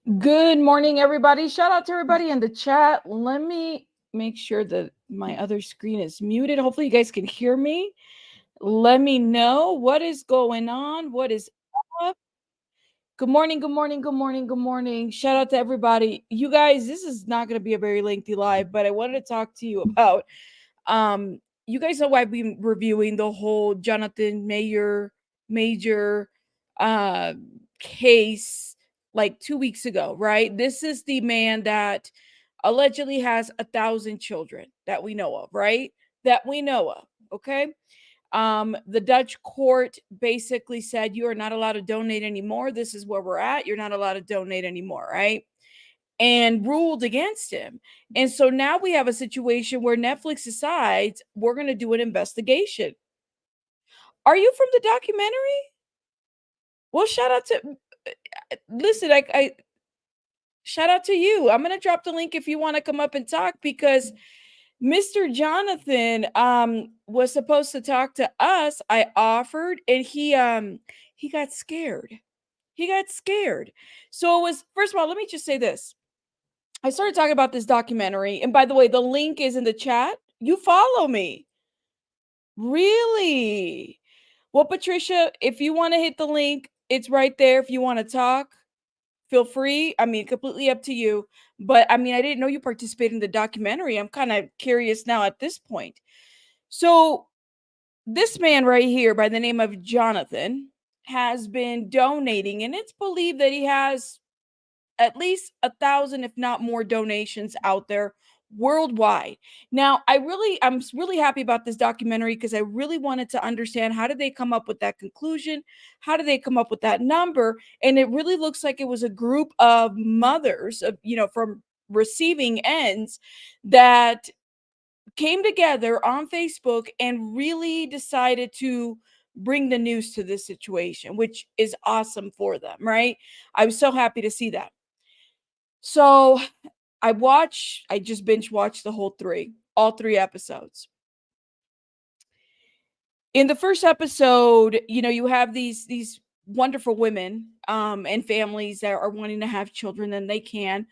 Good morning, everybody. Shout out to everybody in the chat. Let me make sure that my other screen is muted. Hopefully, you guys can hear me. Let me know what is going on. What is up? Good morning, good morning, good morning, good morning. Shout out to everybody. You guys, this is not going to be a very lengthy live, but I wanted to talk to you about you guys know I've been reviewing the whole Jonathan Major uh case like 2 weeks ago, right? This is the man that allegedly has 1,000 children that we know of, right? That we know of. Okay. The Dutch court basically said you are not allowed to donate anymore. This is where we're at. You're not allowed to donate anymore, right? And ruled against him. And so now we have a situation where Netflix decides we're going to do an investigation. Are you from the documentary? Well, shout out to listen, I shout out to you. I'm going to drop the link if you want to come up and talk because Mr. Jonathan was supposed to talk to us. I offered and he got scared. He got scared. So it was first of all, let me just say this. I started talking about this documentary, and by the way, the link is in the chat. You follow me. Really? Well, Patricia, if you want to hit the link, it's right there. If you want to talk, feel free. I mean, completely up to you. But I mean, I didn't know you participated in the documentary. I'm kind of curious now at this point. So, this man right here by the name of Jonathan has been donating, and it's believed that he has at least 1,000, if not more, donations out there worldwide. Now, I'm really happy about this documentary because I really wanted to understand how did they come up with that conclusion? How did they come up with that number? And it really looks like it was a group of mothers, from receiving ends that came together on Facebook and really decided to bring the news to this situation, which is awesome for them, right? I was so happy to see that. So I just binge watched all three episodes. In the first episode, you have these wonderful women and families that are wanting to have children and they can,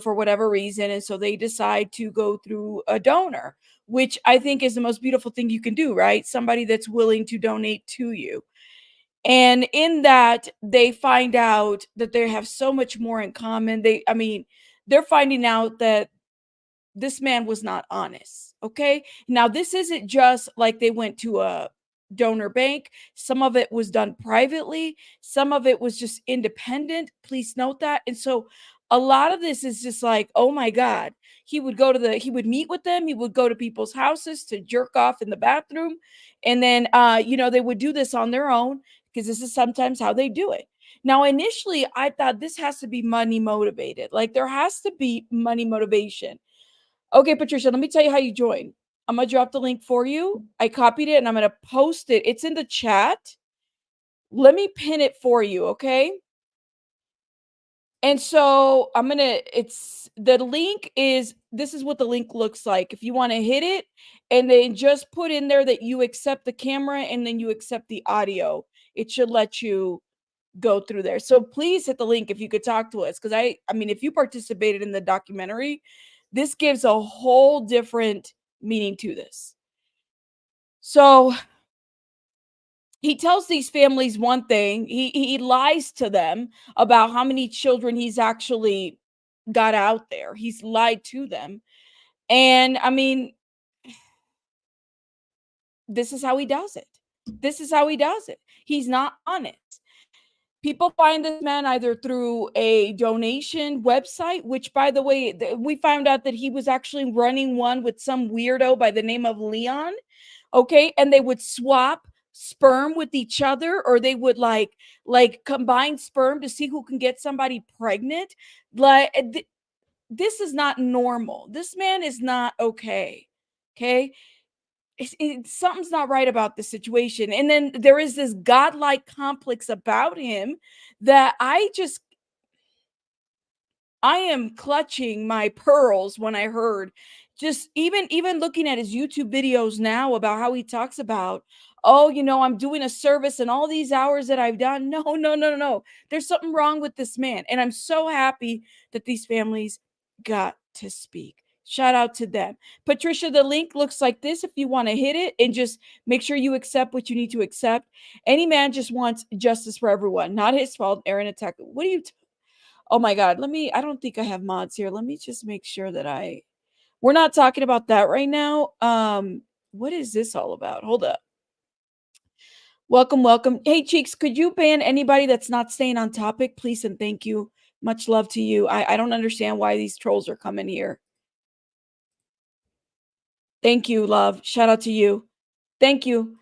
for whatever reason. And so they decide to go through a donor, which I think is the most beautiful thing you can do, right? Somebody that's willing to donate to you. And in that, they find out that they have so much more in common. They're finding out that this man was not honest. Okay. Now, this isn't just like they went to a donor bank. Some of it was done privately, some of it was just independent. Please note that. And so, a lot of this is just like, oh my God. He would meet with them. He would go to people's houses to jerk off in the bathroom. And then, they would do this on their own because this is sometimes how they do it. Now, initially, I thought this has to be money motivated. Like, there has to be money motivation. Okay, Patricia, let me tell you how you join. I'm going to drop the link for you. I copied it and I'm going to post it. It's in the chat. Let me pin it for you, okay? And so it's the link is, this is what the link looks like. If you want to hit it and then just put in there that you accept the camera and then you accept the audio, it should let you go through there. So please hit the link if you could talk to us. Cause I mean, if you participated in the documentary, this gives a whole different meaning to this. So he tells these families one thing, he lies to them about how many children he's actually got out there. He's lied to them. And I mean, this is how he does it. This is how he does it. He's not honest. People find this man either through a donation website, which, by the way, we found out that he was actually running one with some weirdo by the name of Leon. Okay. And they would swap sperm with each other, or they would like combine sperm to see who can get somebody pregnant. Like, this is not normal. This man is not okay. Okay. Something's not right about the situation. And then there is this godlike complex about him that I just I am clutching my pearls when I heard, just even looking at his YouTube videos now about how he talks about, oh, I'm doing a service and all these hours that I've done. No, no, no, no, no. There's something wrong with this man. And I'm so happy that these families got to speak. Shout out to them. Patricia, the link looks like this if you want to hit it and just make sure you accept what you need to accept. Any man just wants justice for everyone. Not his fault. Aaron attack. What are you Oh my God. I don't think I have mods here. Let me just make sure that we're not talking about that right now. What is this all about? Hold up. Welcome, welcome. Hey, Cheeks, could you ban anybody that's not staying on topic, please? And thank you. Much love to you. I don't understand why these trolls are coming here. Thank you, love. Shout out to you. Thank you.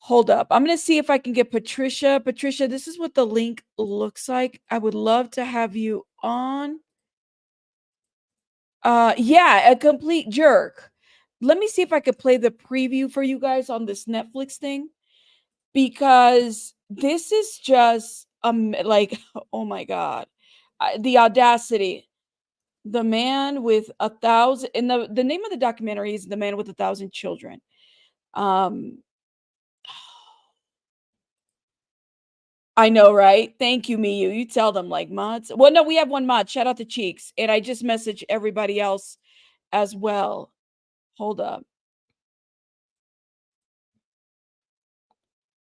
Hold up. I'm going to see if I can get Patricia. Patricia, this is what the link looks like. I would love to have you on. Yeah, a complete jerk. Let me see if I could play the preview for you guys on this Netflix thing, because this is just like, oh my God. The audacity. The man with 1,000, and the name of the documentary is The Man with 1,000 Children. I know, right? Thank you, Miyu. You tell them, like, mods. Well, no, we have one mod. Shout out to Cheeks. And I just messaged everybody else as well. Hold up.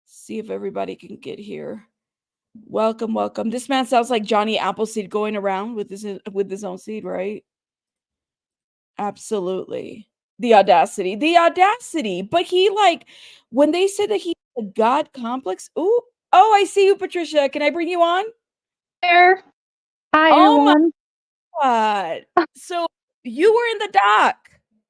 See if everybody can get here. Welcome, welcome. This man sounds like Johnny Appleseed going around with his own seed, right? Absolutely. The audacity. The audacity. But he, like, when they said that he had a God complex. Ooh. Oh, I see you, Patricia. Can I bring you on? There. Hi, Oh my everyone. God. So you were in the dock.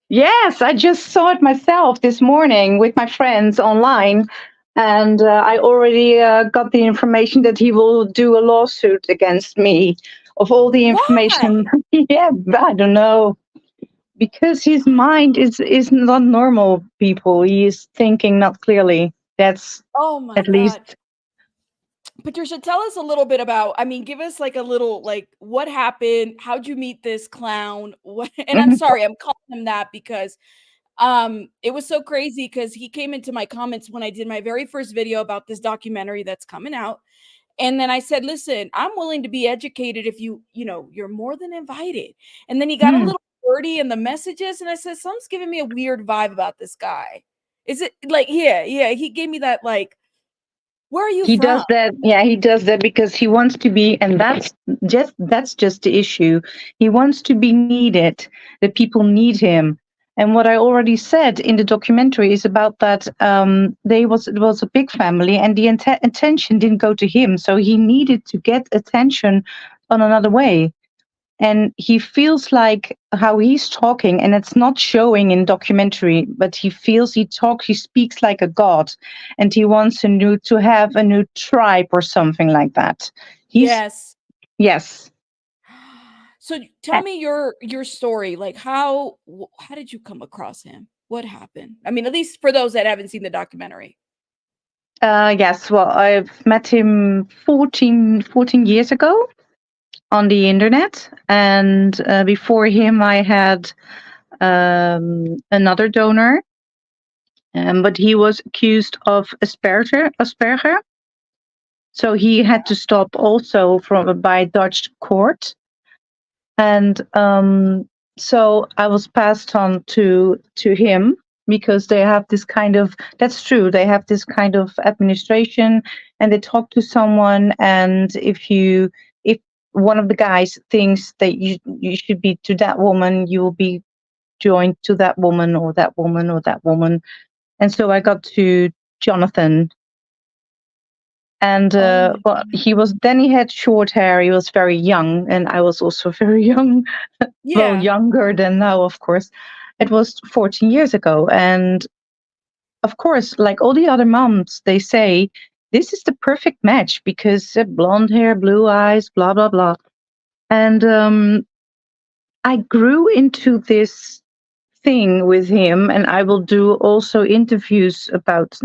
Yes, I just saw it myself this morning with my friends online. And I already got the information that he will do a lawsuit against me of all the information. Why? Yeah, I don't know. Because his mind is not normal, people. He is thinking not clearly. That's Oh my at God. least. Patricia, tell us a little bit about, give us like a little, like, what happened? How'd you meet this clown? What, and I'm sorry, I'm calling him that because it was so crazy because he came into my comments when I did my very first video about this documentary that's coming out. And then I said, listen, I'm willing to be educated if you're more than invited. And then he got a Hmm. little wordy in the messages, and I said, something's giving me a weird vibe about this guy. Is it like, yeah, he gave me that, like, where are you He from? does that. Yeah, he does that because he wants to be, and that's just the issue. He wants to be needed. That people need him. And what I already said in the documentary is about that. It was a big family, and the attention didn't go to him, so he needed to get attention on another way. And he feels like how he's talking, and it's not showing in documentary, but he speaks like a god, and he wants to have a new tribe or something like that. He's Yes. Yes. So tell me your story. Like, how did you come across him? What happened? I mean, at least for those that haven't seen the documentary. Yes, well, I've met him 14 years ago on the internet, and before him I had another donor, but he was accused of Asperger. So he had to stop also by Dutch court. And so I was passed on to him because they have this kind of, that's true, they have this kind of administration, and they talk to someone, and if one of the guys thinks that you should be to that woman, you will be joined to that woman or that woman or that woman. And so I got to Jonathan. And Oh my well, God. he had short hair. He was very young, and I was also very young. Well, Yeah. younger than now, of course. It was 14 years ago. And of course, like all the other moms, they say this is the perfect match because blonde hair, blue eyes, blah, blah, blah. And I grew into this thing with him, and I will do also interviews about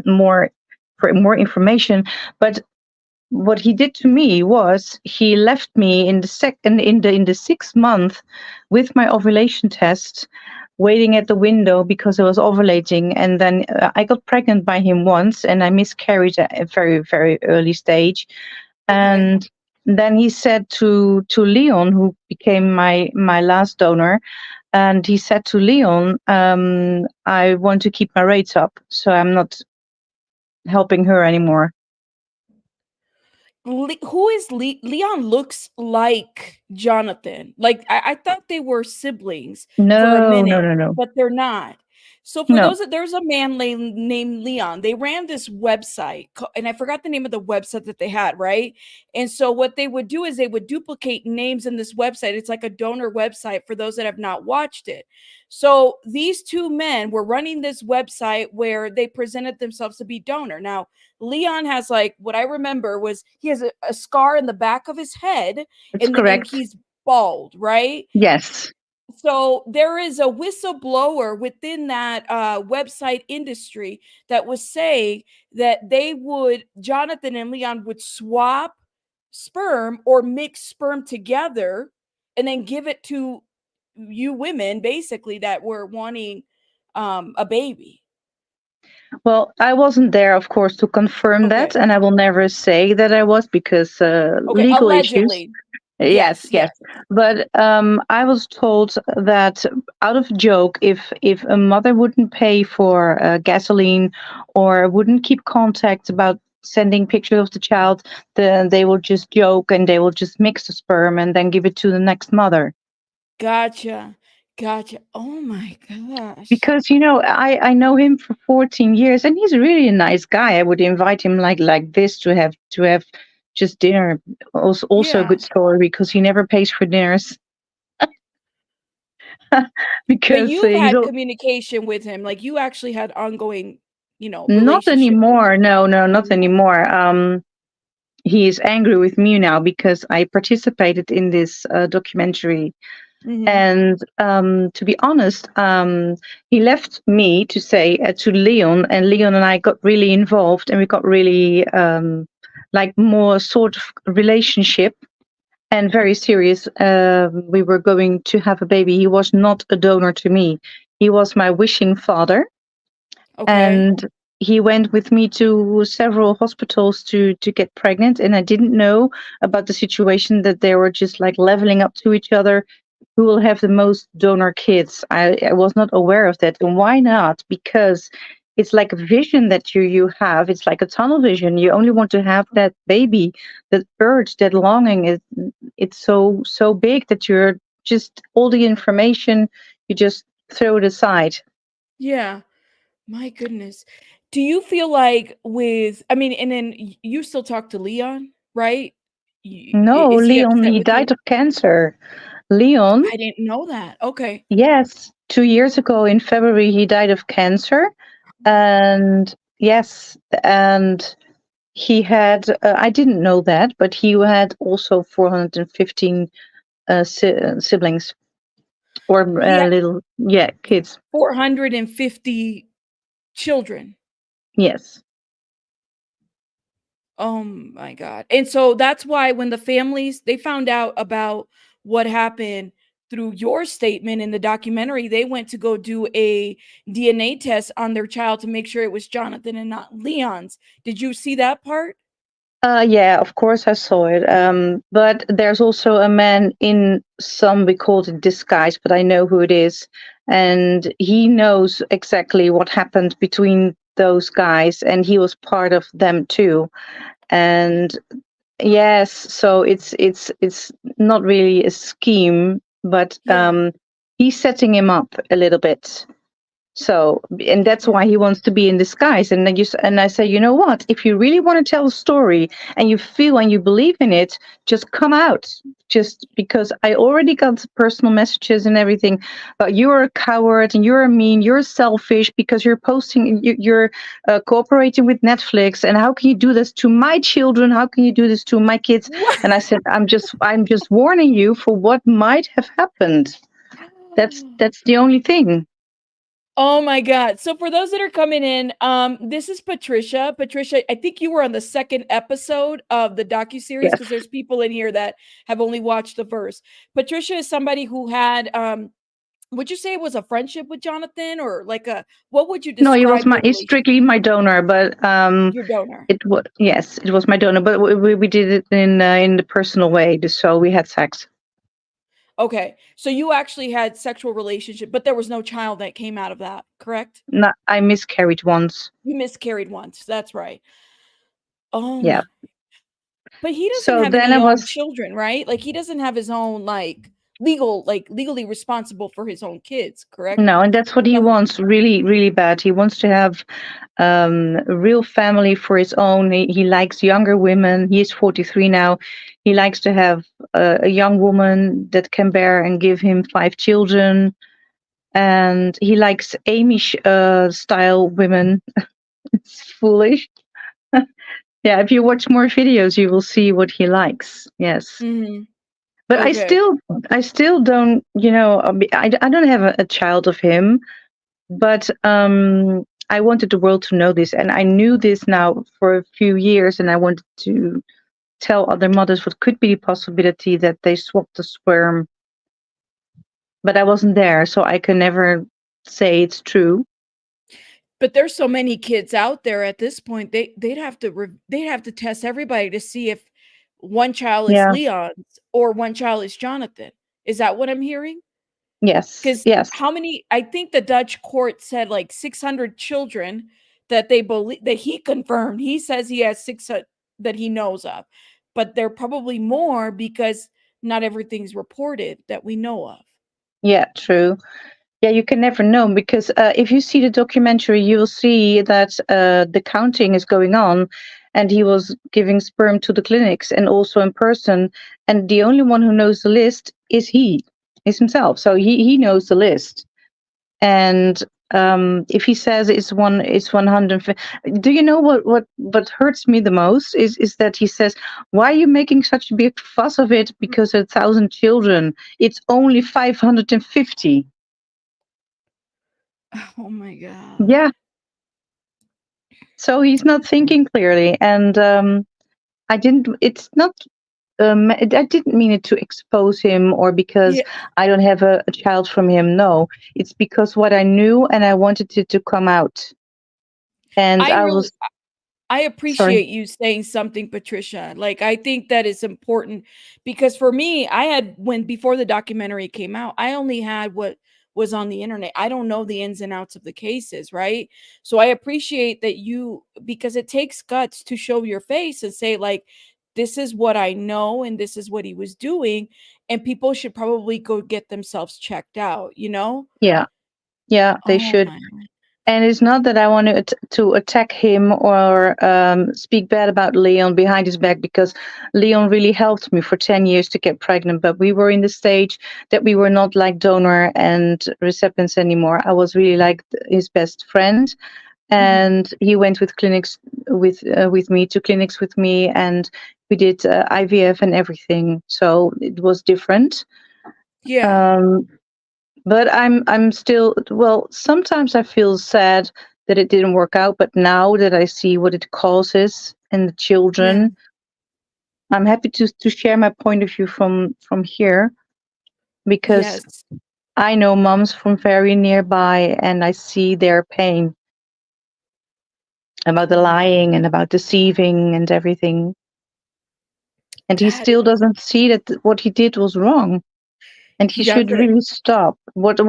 for more information. But what he did to me was he left me in the in the 6th month with my ovulation test, waiting at the window because I was ovulating, and then I got pregnant by him once, and I miscarried at a very very early stage, Okay. and then he said to Leon, who became my last donor, and he said to Leon, I want to keep my rates up, so I'm not helping her anymore. Who is Leon? Looks like Jonathan. Like I thought they were siblings for a No, no, minute, no, no, but they're not. So for no. those that there's a man named Leon. They ran this website, and I forgot the name of the website that they had, right? And so what they would do is they would duplicate names in this website. It's like a donor website for those that have not watched it. So these two men were running this website where they presented themselves to be donor. Now Leon has, like, what I remember was he has a scar in the back of his head, It's and correct. he's bald, right? Yes. So there is a whistleblower within that website industry that was saying that Jonathan and Leon would swap sperm or mix sperm together and then give it to you women, basically, that were wanting a baby. Well, I wasn't there, of course, to confirm that, Okay. and I will never say that I was because Okay. legal issues. Allegedly. Yes, Yes. yes. Yes. But I was told that out of joke, if a mother wouldn't pay for gasoline or wouldn't keep contact about sending pictures of the child, then they will just joke and they will just mix the sperm and then give it to the next mother. Gotcha. Gotcha. Oh my gosh. Because I know him for 14 years and he's really a nice guy. I would invite him like this to have just dinner. Also a Yeah. good story because he never pays for dinners. But Because you've had communication with him. Like you actually had ongoing, not relationship with anymore. him. No, no, not Mhm. anymore. He is angry with me now because I participated in this documentary. Mhm. And to be honest, he left me to say to Leon, and Leon and I got really involved, and we got really like more sort of relationship and very serious. We were going to have a baby. He was not a donor to me. He was my wishing father, Okay. and he went with me to several hospitals to get pregnant. And I didn't know about the situation that they were just like leveling up to each other, who will have the most donor kids. I was not aware of that. And why not? Because it's like a vision that you have. It's like a tunnel vision. You only want to have that baby, that urge, that longing. It's so big that you're just all the information, you just throw it aside. Yeah. My goodness. Do you feel like I mean, and then you still talk to Leon, right? No, Is he Leon, upset he with died you? of cancer. Leon, I didn't know that. Okay. yes, 2 years ago in February, he died of cancer. And yes, and he had, I didn't know that, but he had also 415 siblings or He had little, yeah, kids. 450 children. Yes. Oh my god. And so that's why when the families they found out about what happened through your statement in the documentary, they went to go do a DNA test on their child to make sure it was Jonathan and not Leon's. Did you see that part? Yeah, of course I saw it. But there's also a man in some, we call it disguise, but I know who it is. And he knows exactly what happened between those guys, and he was part of them too. And yes, so it's not really a scheme, but Yeah. he's setting him up a little bit. So, and that's Yeah. why he wants to be in disguise. And then and I say, you know what? If you really want to tell a story and you feel and you believe in it, just come out. Just because I already got personal messages and everything, but you're a coward and you're mean, you're selfish because you're posting, you're cooperating with Netflix, and how can you do this to my children? How can you do this to my kids? What? And I said, I'm just warning you for what might have happened. That's the only thing. Oh my God. So for those that are coming in, this is Patricia. Patricia, I think you were on the second episode of the docuseries Yes. because there's people in here that have only watched the first. Patricia is somebody who had would you say it was a friendship with Jonathan or like a what would you No, he was describe their he's relation? strictly my donor, but Your donor. it was, yes, it was my donor, but we did it in the personal way, so we had sex. Okay. So you actually had sexual relationship, but there was no child that came out of that, correct? Not, I miscarried once. You miscarried once. That's right. Oh Yeah. my. But he doesn't So have then I any own was children, right? Like he doesn't have his own legally responsible for his own kids, correct? no, and that's what he Something. wants really, really bad. He wants to have a real family for his own. He likes younger women. He is 43 now. He likes to have a young woman that can bear and give him 5 children. And he likes Amy style women. It's foolish. Yeah, if you watch more videos, you will see what he likes. Yes. Mhm. But Okay. I still don't, I don't have a child of him, but I wanted the world to know this, and I knew this now for a few years, and I wanted to tell other mothers what could be the possibility that they swapped the sperm, but I wasn't there, so I can never say it's true. But there's so many kids out there at this point. They'd have to test everybody to see if one child is Yeah. Leon's or one child is Jonathan. Is that what I'm hearing? Yes. Because Yes. how many? I think the Dutch court said like 600 children that they believe that he confirmed. He says he has 600 that he knows of, but there are probably more because not everything's reported that we know of. Yeah. True. Yeah, you can never know because if you see the documentary, you will see that the counting is going on, and he was giving sperm to the clinics and also in person. And the only one who knows the list is himself. So he knows the list. And if he says it's 150, do you know what hurts me the most is that he says, "Why are you making such a big fuss of it? Because 1,000 children, it's only 550." Oh my god. Yeah, so he's not thinking clearly, and I didn't. It's not. I didn't mean it to expose him or because Yeah, I don't have a child from him. No, it's because what I knew and I wanted it to come out. And I I really was I sorry. appreciate you saying something, Patricia. Like, I think that is important because for me, I had when before the documentary came out, I only had what was on the internet. I don't know the ins and outs of the cases, right? So I appreciate that you because it takes guts to show your face and say, like, this is what I know and this is what he was doing. And people should probably go get themselves checked out, you know? Yeah, yeah, they Oh should. my. And it's not that I want to attack him or speak bad about Leon behind his back, because Leon really helped me for 10 years to get pregnant. But we were in the stage that we were not like donor and recipients anymore. I was really like his best friend. Mhm. And he went with clinics with me to clinics with me, and we did IVF and everything. So it was different. Yeah. Um, but I'm still, well, sometimes I feel sad that it didn't work out, but now that I see what it causes in the Yeah. children, I'm happy to share my point of view from here, because Yes. I know moms from very nearby and I see their pain about the Oh my. lying and about deceiving and everything. And he That still doesn't see that what he did was wrong. And he he should doesn't. really stop. What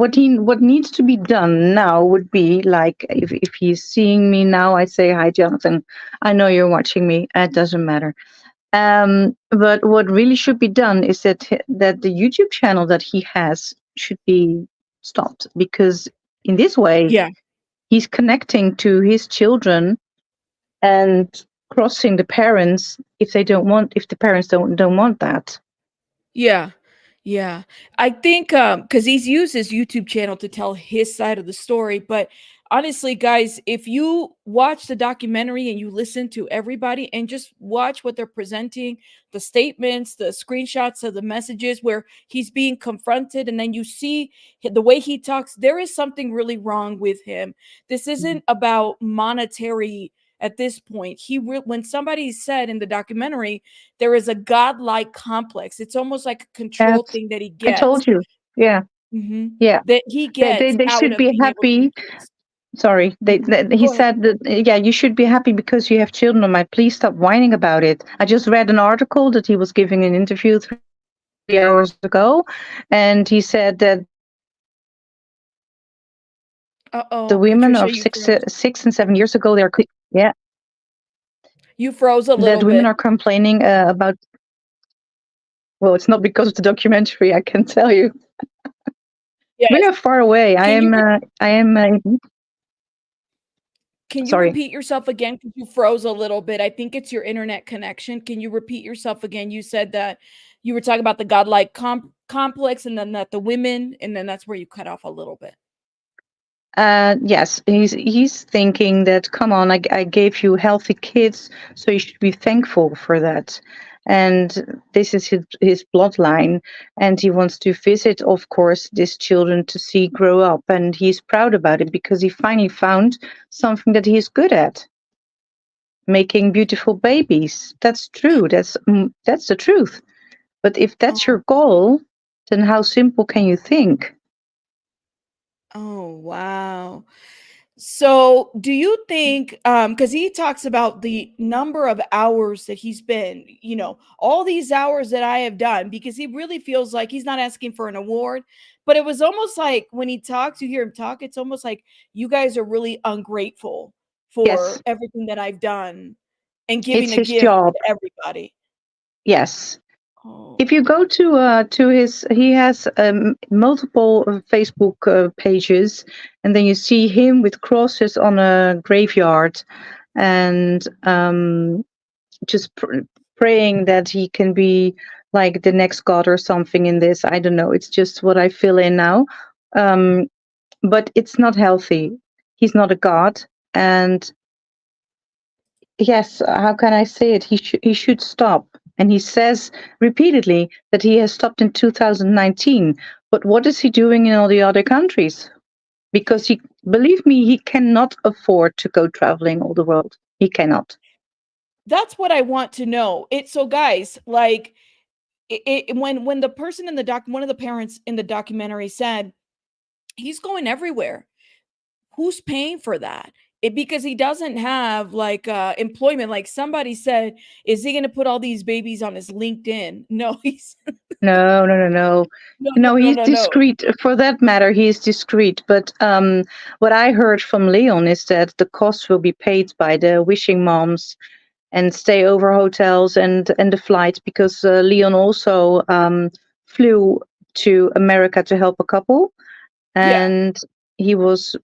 needs to be done now would be like, if he's seeing me now, I say, "Hi, Jonathan. I know you're watching me. It doesn't matter." But what really should be done is that the YouTube channel that he has should be stopped, because in this way Yeah. he's connecting to his children and crossing the parents if the parents don't want that. Yeah. Yeah. I think cuz he's used his YouTube channel to tell his side of the story, but honestly, guys, if you watch the documentary and you listen to everybody and just watch what they're presenting, the statements, the screenshots of the messages where he's being confronted, and then you see the way he talks, there is something really wrong with him. This isn't about monetary at this point. When somebody said in the documentary, there is a godlike complex. It's almost like a control Yes, thing that he I gets. told you. Yeah, yeah. That he They gets they out should of be being able to happy. do this. Sorry, he Go ahead. said that, yeah, you should be happy because you have children of mine. Please stop whining about it. I just read an article that he was giving an interview 3 hours ago, and he said that the women of Uh-oh, 6 Patricia, you and froze. 7 years ago, yeah, You froze a that little women bit. are complaining about. Well, it's not because of the documentary, I can tell you. We Yes. are far away. I Can you am. re- I am. can you Sorry. repeat yourself again? Because you froze a little bit. I think it's your internet connection. Can you repeat yourself again? You said that you were talking about the godlike complex, and then that the women, and then that's where you cut off a little bit. Yes, he's thinking that, come on, I gave you healthy kids, so you should be thankful for that. And this is his bloodline, and he wants to visit, of course, these children to see grow up, and he's proud about it because he finally found something that he's good at, making beautiful babies. That's true. That's the truth. But if that's Oh, your goal, then how simple can you think? oh, wow. So, do you think cuz he talks about the number of hours that he's been, all these hours that I have done, because he really feels like he's not asking for an award, but it was almost like when he talks, you hear him talk, it's almost like you guys are really ungrateful Yes, for everything that I've done and it's giving a his gift job. to everybody. Yes. If you Oh. go to his, he has multiple Facebook pages, and then you see him with crosses on a graveyard, and just praying that he can be like the next god or something in this. I don't know. It's just what I fill in now, um, but it's not healthy. He's not a god, and yes, how can I say it? He should stop. And he says repeatedly that he has stopped in 2019. But what is he doing in all the other countries? Because he, believe me, he cannot afford to go traveling all the world. He cannot. That's what I want to know. So guys, like when the person in the one of the parents in the documentary said he's going everywhere, who's paying for that? Because he doesn't have like employment. Like somebody said, is he going to put all these babies on his LinkedIn? No, he's No, no, no, no. no, no, No, no, he's no, no. discreet. For that matter, he is discreet. But what I heard from Leon is that the costs will be paid by the wishing moms and stay over hotels and the flights, because Leon also flew to America to help a couple, Yeah. and he was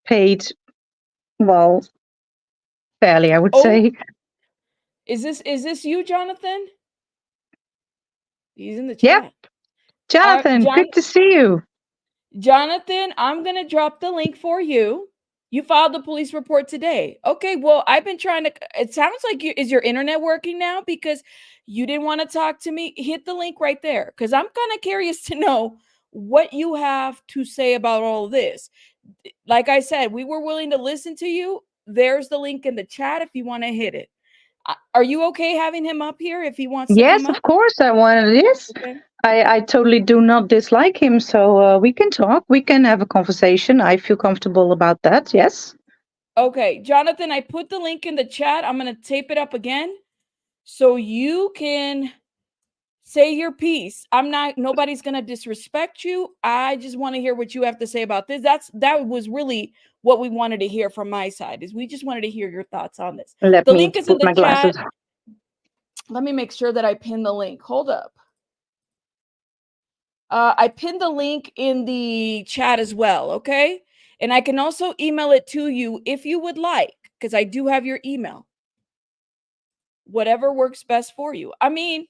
paid, well, fairly, I would Oh, say. is this you, Jonathan? He's in the Yep, chat. Jonathan, John good to see you. Jonathan, I'm going to drop the link for you. You filed the police report today. Okay, well, I've been trying to. It sounds like is your internet working now? Because you didn't want to talk to me. Hit the link right there because I'm kind of curious to know what you have to say about all of this. Like I said, we were willing to listen to you. There's the link in the chat if you want to hit it. Are you okay having him up here if he wants to come Yes, up? of course, I wanted this. Okay. I totally do not dislike him, so we can talk. We can have a conversation. I feel comfortable about that. Yes. Okay, Jonathan, I put the link in the chat. I'm going to tape it up again so you can say your piece. Nobody's going to disrespect you. I just want to hear what you have to say about this. That was really what we wanted to hear from my side, is we just wanted to hear your thoughts on this. Let The me link is in put the my chat. glasses on. Let me make sure that I pin the link. Hold up. I pinned the link in the chat as well, okay? And I can also email it to you if you would like, because I do have your email. Whatever works best for you. I mean,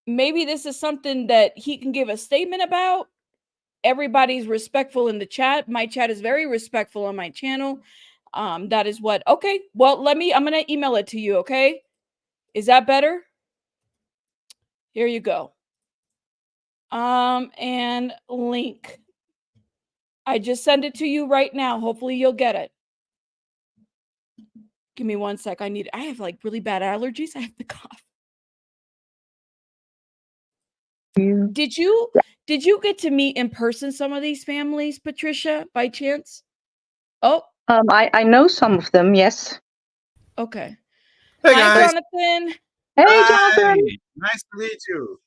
maybe this is something that he can give a statement about. everybody's respectful in the chat. My chat is very respectful on my channel. That is what. Okay. Well, I'm going to email it to you. Okay. Is that better? Here you go. And link. I just send it to you right now. Hopefully you'll get it. Give me 1 sec. I have like really bad allergies. I have the cough. Did you get to meet in person some of these families, Patricia, by chance? Oh. I know some of them, yes. Okay. Hey, Hi, guys. Jonathan. Hey, Hi. Jonathan. Nice to meet you.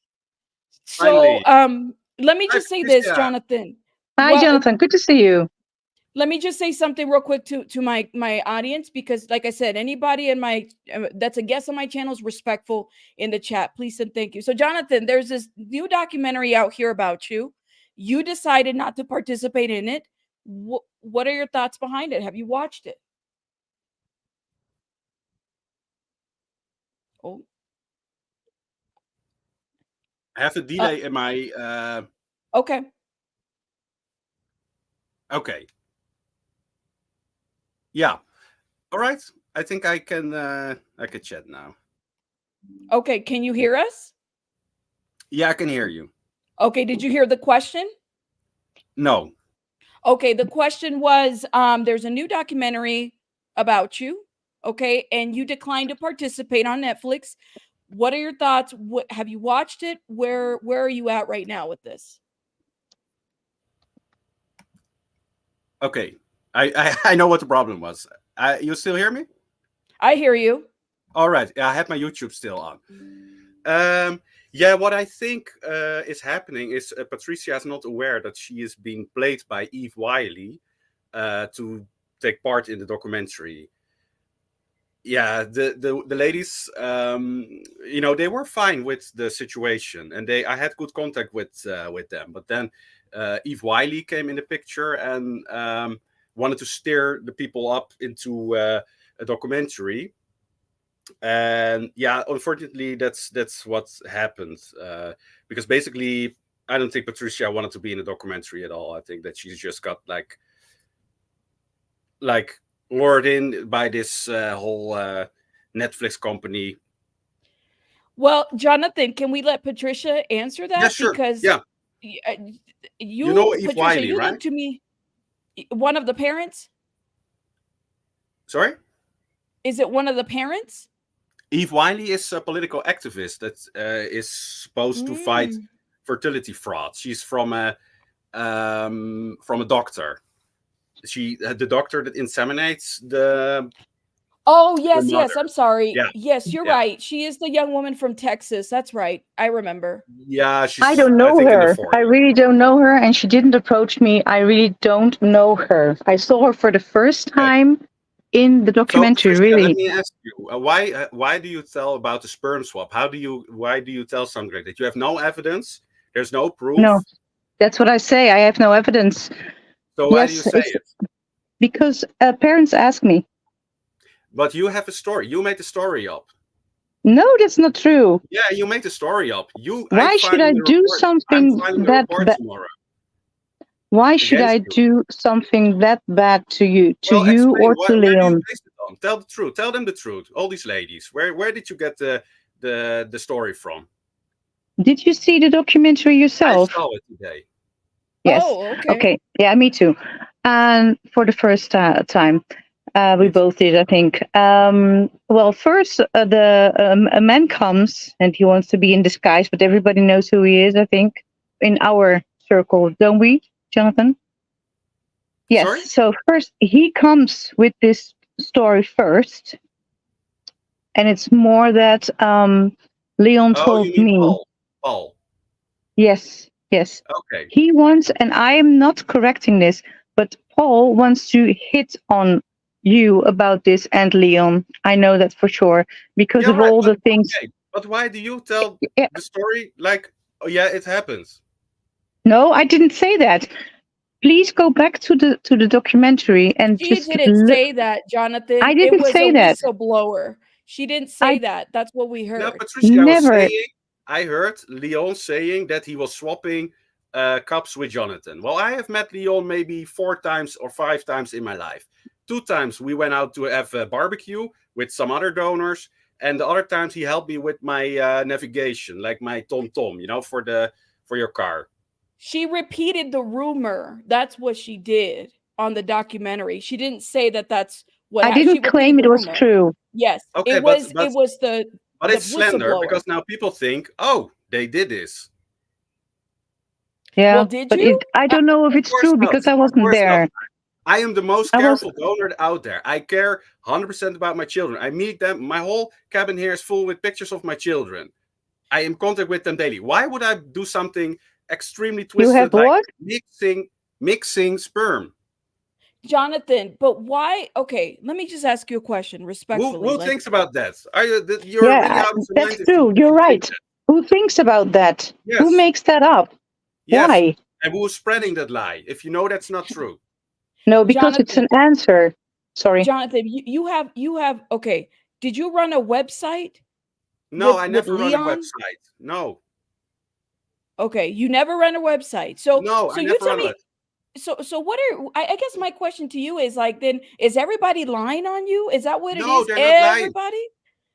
So, Finally. let me Hi, just say this, Patricia. Jonathan. Hi, Jonathan. Good to see you. Let me just say something real quick to my audience, because like I said, anybody in my that's a guest on my channel is respectful in the chat. Please and thank you. So, Jonathan, there's this new documentary out here about you. You decided not to participate in it. What are your thoughts behind it? Have you watched it? Oh, I have a delay in my. Okay. Okay. Yeah. All right. I think I can chat now. Okay. Can you hear us? Yeah, I can hear you. Okay. Did you hear the question? No. Okay. The question was, there's a new documentary about you. Okay. And you declined to participate on Netflix. What are your thoughts? What have you watched it? Where are you at right now with this? Okay. I know what the problem was. You still hear me? I hear you. All right. I have my YouTube still on. Yeah, what I think is happening is Patricia is not aware that she is being played by Eve Wiley to take part in the documentary. Yeah, the ladies, they were fine with the situation, and I had good contact with them. But then Eve Wiley came in the picture and wanted to stir the people up into a documentary. And yeah, unfortunately, that's what happened. Because basically, I don't think Patricia wanted to be in a documentary at all. I think that she just got like lured in by this whole Netflix company. Well, Jonathan, can we let Patricia answer that? Yeah, sure. Because yeah, you know Eve Patricia, Wiley, you right? look to me one of the parents. Sorry, is it one of the parents? Eve Wiley is a political activist that is supposed to fight fertility fraud. She's from a doctor. She the doctor that inseminates the. Oh, yes, yes. I'm sorry. Yeah. Yes, you're right. She is the young woman from Texas. That's right. I remember. Yeah, I don't know her. I really don't know her, and she didn't approach me. I really don't know her. I saw her for the first time in the documentary. So, Patricia, really. let me ask you: why do you tell about the sperm swap? Why do you tell something like that? You have no evidence. There's no proof. No, that's what I say. I have no evidence. So why do you say it? Because parents ask me. But you have a story. You made the story up. No, that's not true. Yeah, you made the story up. Why should I do something that bad? Why should I do something that bad to you, or to Leon? Tell the truth. Tell them the truth. All these ladies. Where did you get the story from? Did you see the documentary yourself? I saw it today. Yes. Oh, okay. Okay. Yeah, me too. And for the first time. We both did, I think. Well, first, a man comes and he wants to be in disguise, but everybody knows who he is, I think, in our circle, don't we, Jonathan? Yes. Sorry? So first, he comes with this story first, and it's more that Leon told me. Paul. Yes. Okay. He wants, and I am not correcting this, but Paul wants to hit on you about this and Leon. I know that for sure because of all the things. Okay. But why do you tell the story like, oh yeah, it happens? No, I didn't say that. Please go back to the documentary and she didn't say that, Jonathan. I didn't say that. Whistleblower. She didn't say that. That's what we heard. No, Patricia, never. I heard Leon saying that he was swapping cups with Jonathan. Well, I have met Leon maybe 4 times or 5 times in my life. 2 times we went out to have a barbecue with some other donors, and the other times he helped me with my navigation, like my TomTom, for your car. She repeated the rumor. That's what she did on the documentary. She didn't say that that's what I happened. didn't claim it was true. Yes, Okay, it was the it's slander whistleblower. because now people think, oh, they did this. Yeah, Well, did but you? I don't know if it's course true not. because I Of wasn't course there. not. I am the most I was- careful donor out there. I care 100% about my children. I meet them. My whole cabin here is full with pictures of my children. I am in contact with them daily. Why would I do something extremely twisted have like what? mixing sperm? Jonathan, but why? Okay, let me just ask you a question respectfully. Who like, thinks about that? You're really out of the that's 90s. true. You're right. Who thinks about that? Yes. Who makes that up? Yes. Why? And who's spreading that lie? If you know that's not true. No, because it's an answer. Sorry. Jonathan, you have okay. Did you run a website? No, with- I never with run a Leon? website. No. Okay, you never ran a website. So No, so I you never tell run me. it. So what are I guess my question to you is like, then is everybody lying on you? Is that what it No, is? they're not lying. Everybody?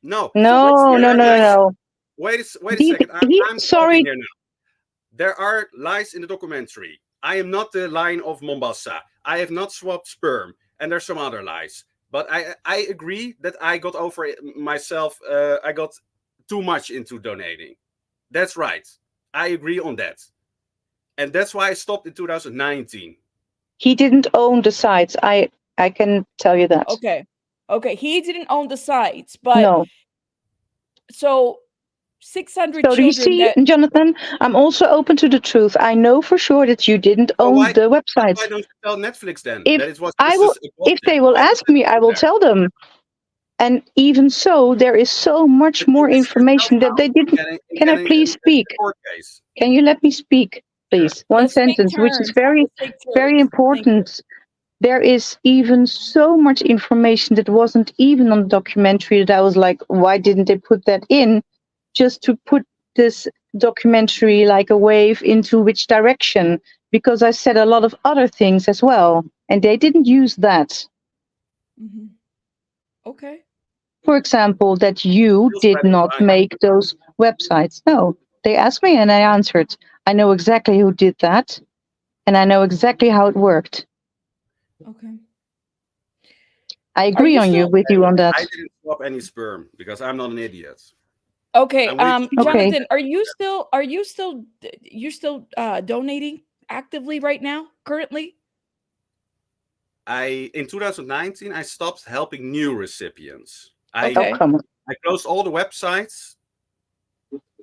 No. No. Wait a He- second. I'm sorry. talking here now. There are lies in the documentary. I am not the lion of Mombasa. I have not swapped sperm. And there's some other lies. But I agree that I got over it myself. I got too much into donating. That's right. I agree on that. And that's why I stopped in 2019. He didn't own the sites. I can tell you that. Okay. He didn't own the sites, but No. so 600 So do you children see, that Jonathan? I'm also open to the truth. I know for sure that you didn't So own why the websites. don't you tell Netflix then? If that it was I just will, a if they gossip? will Why ask did me, they I do will that? tell them. And even so, there is so much The more thing is, you're information that somehow they didn't. Can I please speak? a court case. Can you let me speak, please? One let's take sentence, which is turns. very, Let's take turns. very Thank you. important. There is even so much information that wasn't even on the documentary that I was like, why didn't they put that in? Just to put this documentary like a wave into which direction? Because I said a lot of other things as well, and they didn't use that. Mhm. Okay. For example, that you Still did spreading not lies. make those websites. No, they asked me and I answered. I know exactly who did that, and I know exactly how it worked. Okay. I agree you on you still- with you on that. I didn't swap any sperm because I'm not an idiot. Okay. And we- Okay. Jonathan, are you still donating actively right now, currently? In 2019 I stopped helping new recipients. Okay. Oh, come on. I closed all the websites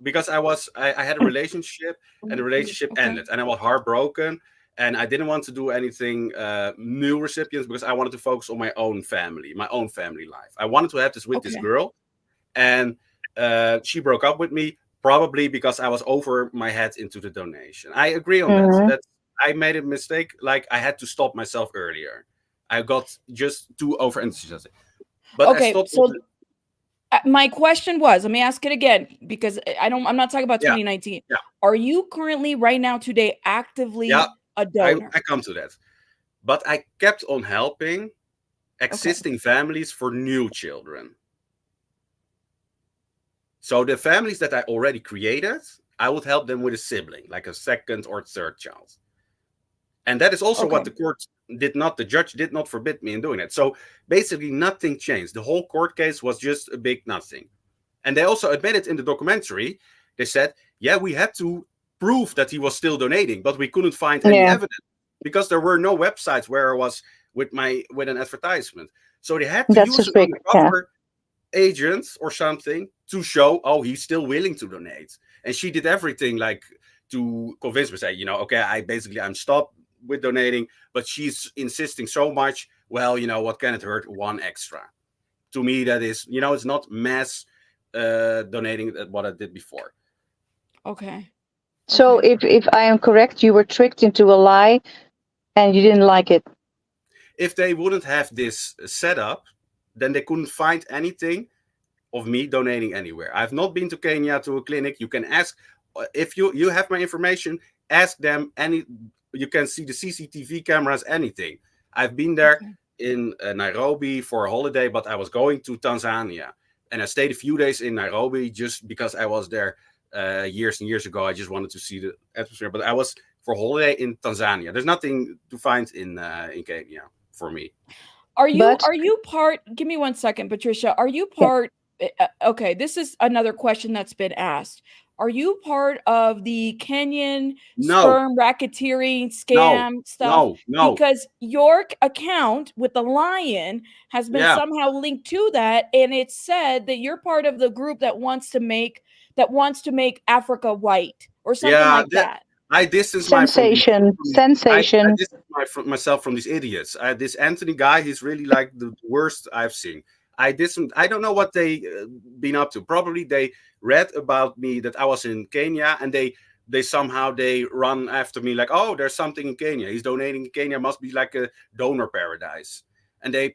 because I had a relationship and the relationship Okay. ended and I was heartbroken and I didn't want to do anything new recipients because I wanted to focus on my own family life. I wanted to have this with this Okay. girl, and she broke up with me probably because I was over my head into the donation. I agree on Mhm. that I made a mistake. Like I had to stop myself earlier. I got just too over enthusiastic. But I Okay. stopped. So my question was, let me ask it again because I'm not talking about Yeah. 2019. Yeah. Are you currently right now today actively Yeah, a donor? I come to that. But I kept on helping existing families for new children. So the families that I already created, I would help them with a sibling, like a second or third child. And that is also what the court did not, the judge did not forbid me in doing it. So basically nothing changed. The whole court case was just a big nothing. And they also admitted in the documentary, they said, yeah, we had to prove that he was still donating, but we couldn't find any evidence because there were no websites where I was with an advertisement. So they had to use an undercover agent or something to show, oh, he's still willing to donate. And she did everything like to convince me, say, okay, I'm stopped with donating, but she's insisting so much. Well, what can it hurt? One extra. To me, that is, it's not mass donating what I did before. Okay. So if I am correct, you were tricked into a lie and you didn't like it. If they wouldn't have this setup, then they couldn't find anything of me donating anywhere. I've not been to Kenya to a clinic. You can ask if you have my information. Ask them you can see the CCTV cameras, anything. I've been there in Nairobi for a holiday, but I was going to Tanzania. And I stayed a few days in Nairobi just because I was there years and years ago. I just wanted to see the atmosphere. But I was for a holiday in Tanzania. There's nothing to find in Kenya for me. Are you part? Give me 1 second, Patricia. Are you part? Okay, this is another question that's been asked. Are you part of the Kenyan sperm racketeering scam stuff? No. Because your account with the lion has been somehow linked to that, and it's said that you're part of the group that wants to make Africa white or something like that. I distance sensation. I distance myself from these idiots. This Anthony guy, he's really like the worst I've seen. I don't know what they been up to. Probably they read about me that I was in Kenya, and they somehow run after me like, oh, there's something in Kenya. He's donating in Kenya. Must be like a donor paradise. And they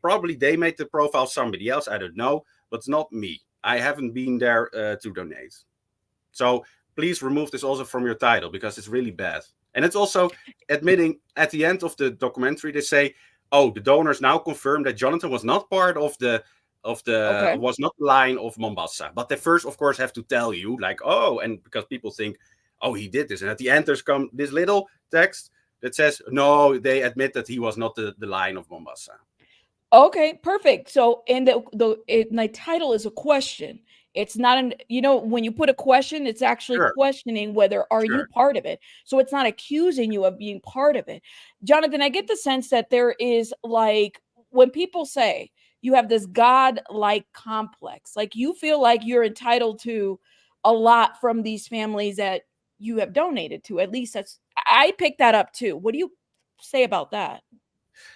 made the profile somebody else. I don't know, but it's not me. I haven't been there to donate. So please remove this also from your title, because it's really bad. And it's also admitting at the end of the documentary, they say, oh, the donors now confirm that Jonathan was not part of the was not the line of Mombasa. But they first, of course, have to tell you like, oh, and because people think, oh, he did this. And at the end, there's this little text that says, no, they admit that he was not the line of Mombasa. Okay, perfect. So, and my title is a question. It's not when you put a question, it's actually questioning whether are you part of it. So it's not accusing you of being part of it. Jonathan, I get the sense that there is like, when people say you have this God-like complex, like you feel like you're entitled to a lot from these families that you have donated to. At least I picked that up too. What do you say about that?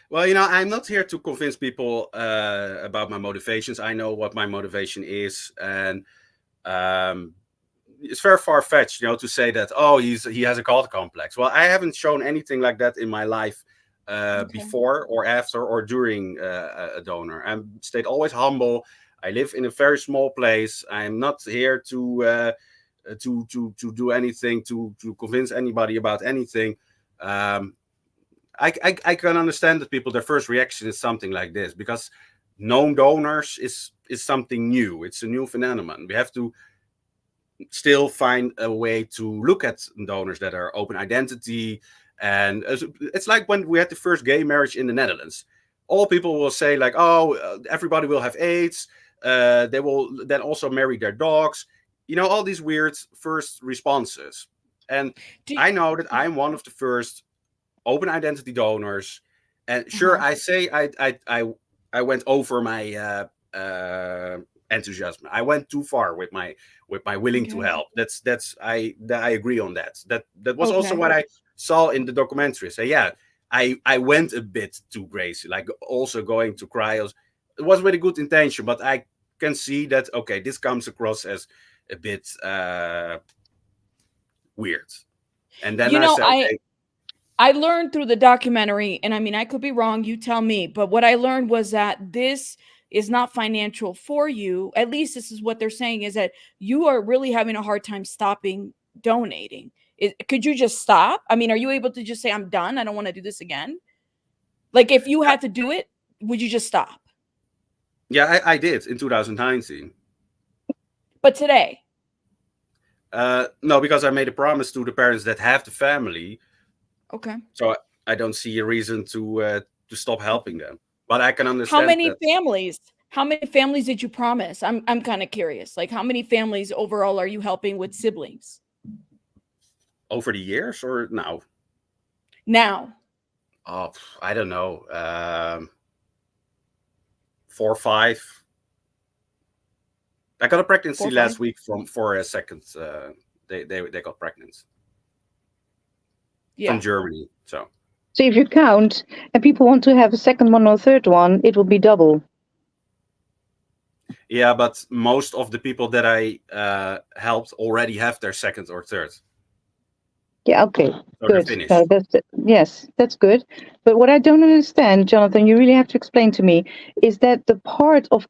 Well, I'm not here to convince people about my motivations. I know what my motivation is, and it's very far-fetched, to say that, oh, he has a God complex. Well, I haven't shown anything like that in my life before or after or during a donor. I'm stayed always humble. I live in a very small place. I'm not here to do anything to convince anybody about anything. I can understand that their first reaction is something like this, because known donors is something new. It's a new phenomenon. We have to still find a way to look at donors that are open identity. And it's like when we had the first gay marriage in the Netherlands. All people will say like, oh, everybody will have AIDS. They will then also marry their dogs. All these weird first responses. And I know that I'm one of the first open identity donors, and sure, I say I went over my enthusiasm. I went too far with my willing to help. I agree on that. That was also what I saw in the documentary. So yeah, I went a bit too crazy, like also going to cry. It was with a good intention, but I can see that this comes across as a bit weird. And then I learned through the documentary, and I mean, I could be wrong, you tell me, but what I learned was that this is not financial for you. At least this is what they're saying, is that you are really having a hard time stopping donating. Could you just stop? I mean, are you able to just say, I'm done, I don't want to do this again? Like, if you had to do it, would you just stop? Yeah, I did in 2019. But today? No, because I made a promise to the parents that have the family. Okay. So I don't see a reason to stop helping them. But I can understand. How many families did you promise? I'm kind of curious. Like, how many families overall are you helping with siblings? Over the years or now? Now. Oh, I don't know. 4 or 5. I got a pregnancy last week for a second. They got pregnant. From Germany. So if you count and people want to have a second one or third one, it will be double. Yeah, but most of the people that I helped already have their second or third. Yeah, okay, so good. Yes, that's good. But what I don't understand, Jonathan, you really have to explain to me, is that the part of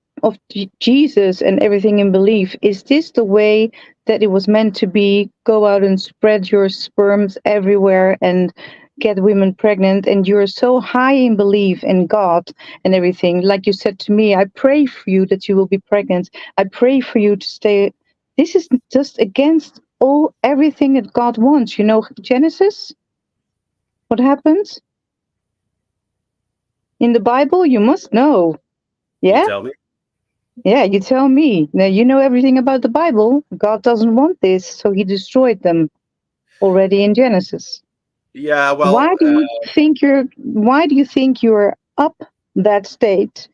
Jesus and everything in belief, is this the way that it was meant to be, go out and spread your sperms everywhere and get women pregnant, and you're so high in belief in God and everything. Like you said to me, I pray for you that you will be pregnant. I pray for you to stay. This is just against everything that God wants. You know, Genesis, what happens in the Bible, you must know. You Yeah? tell me. Yeah, you tell me. Now you know everything about the Bible. God doesn't want this, so he destroyed them already in Genesis. Yeah, well, Why do you think you're up that state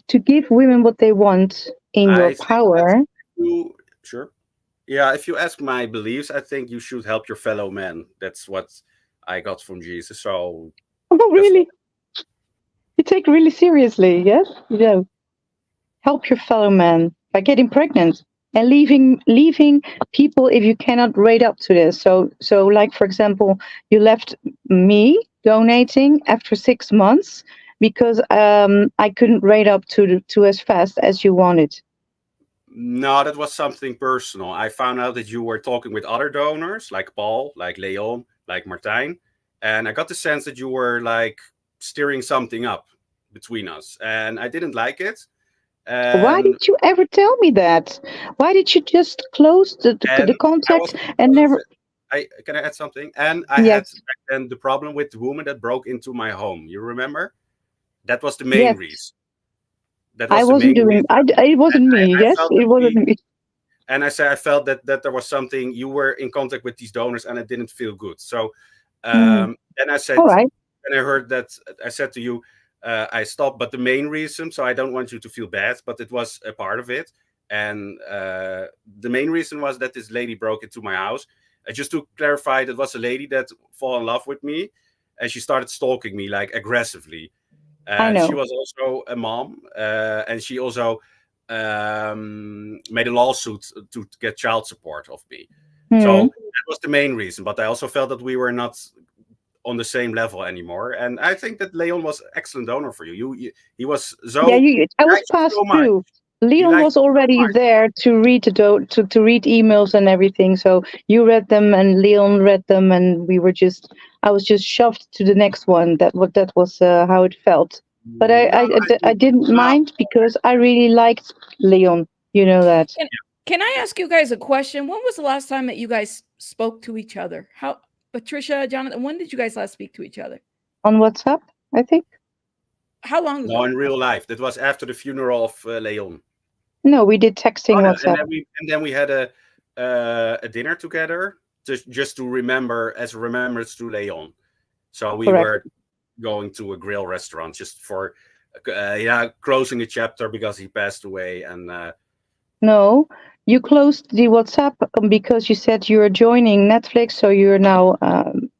to give women what they want in your I think that power? you sure. Yeah, if you ask my beliefs, I think you should help your fellow man. That's what I got from Jesus. So Oh, that's really? You take really seriously, yes? You know, help your fellow man by getting pregnant and leaving people if you cannot rate up to this. So like for example, you left me donating after 6 months because I couldn't rate up to as fast as you wanted. No, that was something personal. I found out that you were talking with other donors, like Paul, like Leon, like Martijn, and I got the sense that you were like stirring something up between us, and I didn't like it. Why And did you ever tell me that? Why did you just close the I contact was and never? I can I add something? And I had Yes, back then the problem with the woman that broke into my home. You remember? That was the main yes. reason. That I was the wasn't main doing. reason. It wasn't me. I Yes, felt that it wasn't me. and I said I felt that there was something you were in contact with these donors, and it didn't feel good. So Mm, then I said, all right. and I heard that I said to you, I stopped. But the main reason, so I don't want you to feel bad, but it was a part of it, and the main reason was that this lady broke into my house. Just to clarify, it was a lady that fell in love with me, and she started stalking me like aggressively. I She know. was also a mom, and she also made a lawsuit to get child support of me. Hmm. So that was the main reason. But I also felt that we were not on the same level anymore. And I think that Leon was an excellent donor for you. He was Yeah, so I he was liked you passed so much. through. He Leon liked was you so already much. there to read to read emails and everything. So you read them and Leon read them, and I was just shoved to the next one. That was how it felt. But No, I didn't no. mind because I really liked Leon. You know that. Can can I ask you guys a question? When was the last time that you guys spoke to each other? How Patricia, Jonathan, when did you guys last speak to each other? On WhatsApp, I think. How long No, ago? in real life. That was after the funeral of Leon. No, we did texting Oh, no, WhatsApp. and then we had a dinner together just to remember as a remembrance to Leon. So we Correct. were going to a grill restaurant just for closing a chapter because he passed away. And No, you closed the WhatsApp because you said you're joining Netflix, so you're now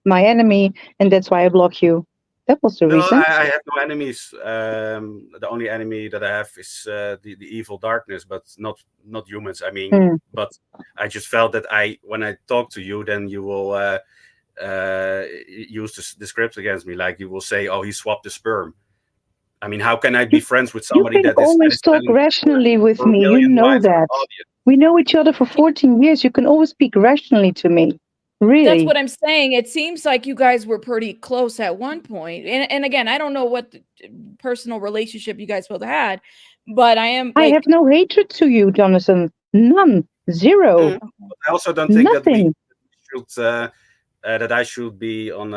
my enemy, and that's why I block you. That was the no, reason. I have no enemies. The only enemy that I have is the evil darkness, but not humans. I mean, Hmm. but I just felt that when I talk to you, then you will use the script against me. Like you will say, "Oh, he swapped the sperm." I mean, how can I be You friends with you somebody can that always is talk telling rationally with for a me. You million know lives of that. audience? We know each other for 14 years. You can always speak rationally to me. That's Really. what I'm saying. It seems like you guys were pretty close at one point. And again, I don't know what personal relationship you guys both had, but I am I have like no hatred to you, Jonathan. None. Zero. Mm. But I also don't think that we Nothing. should that I should be on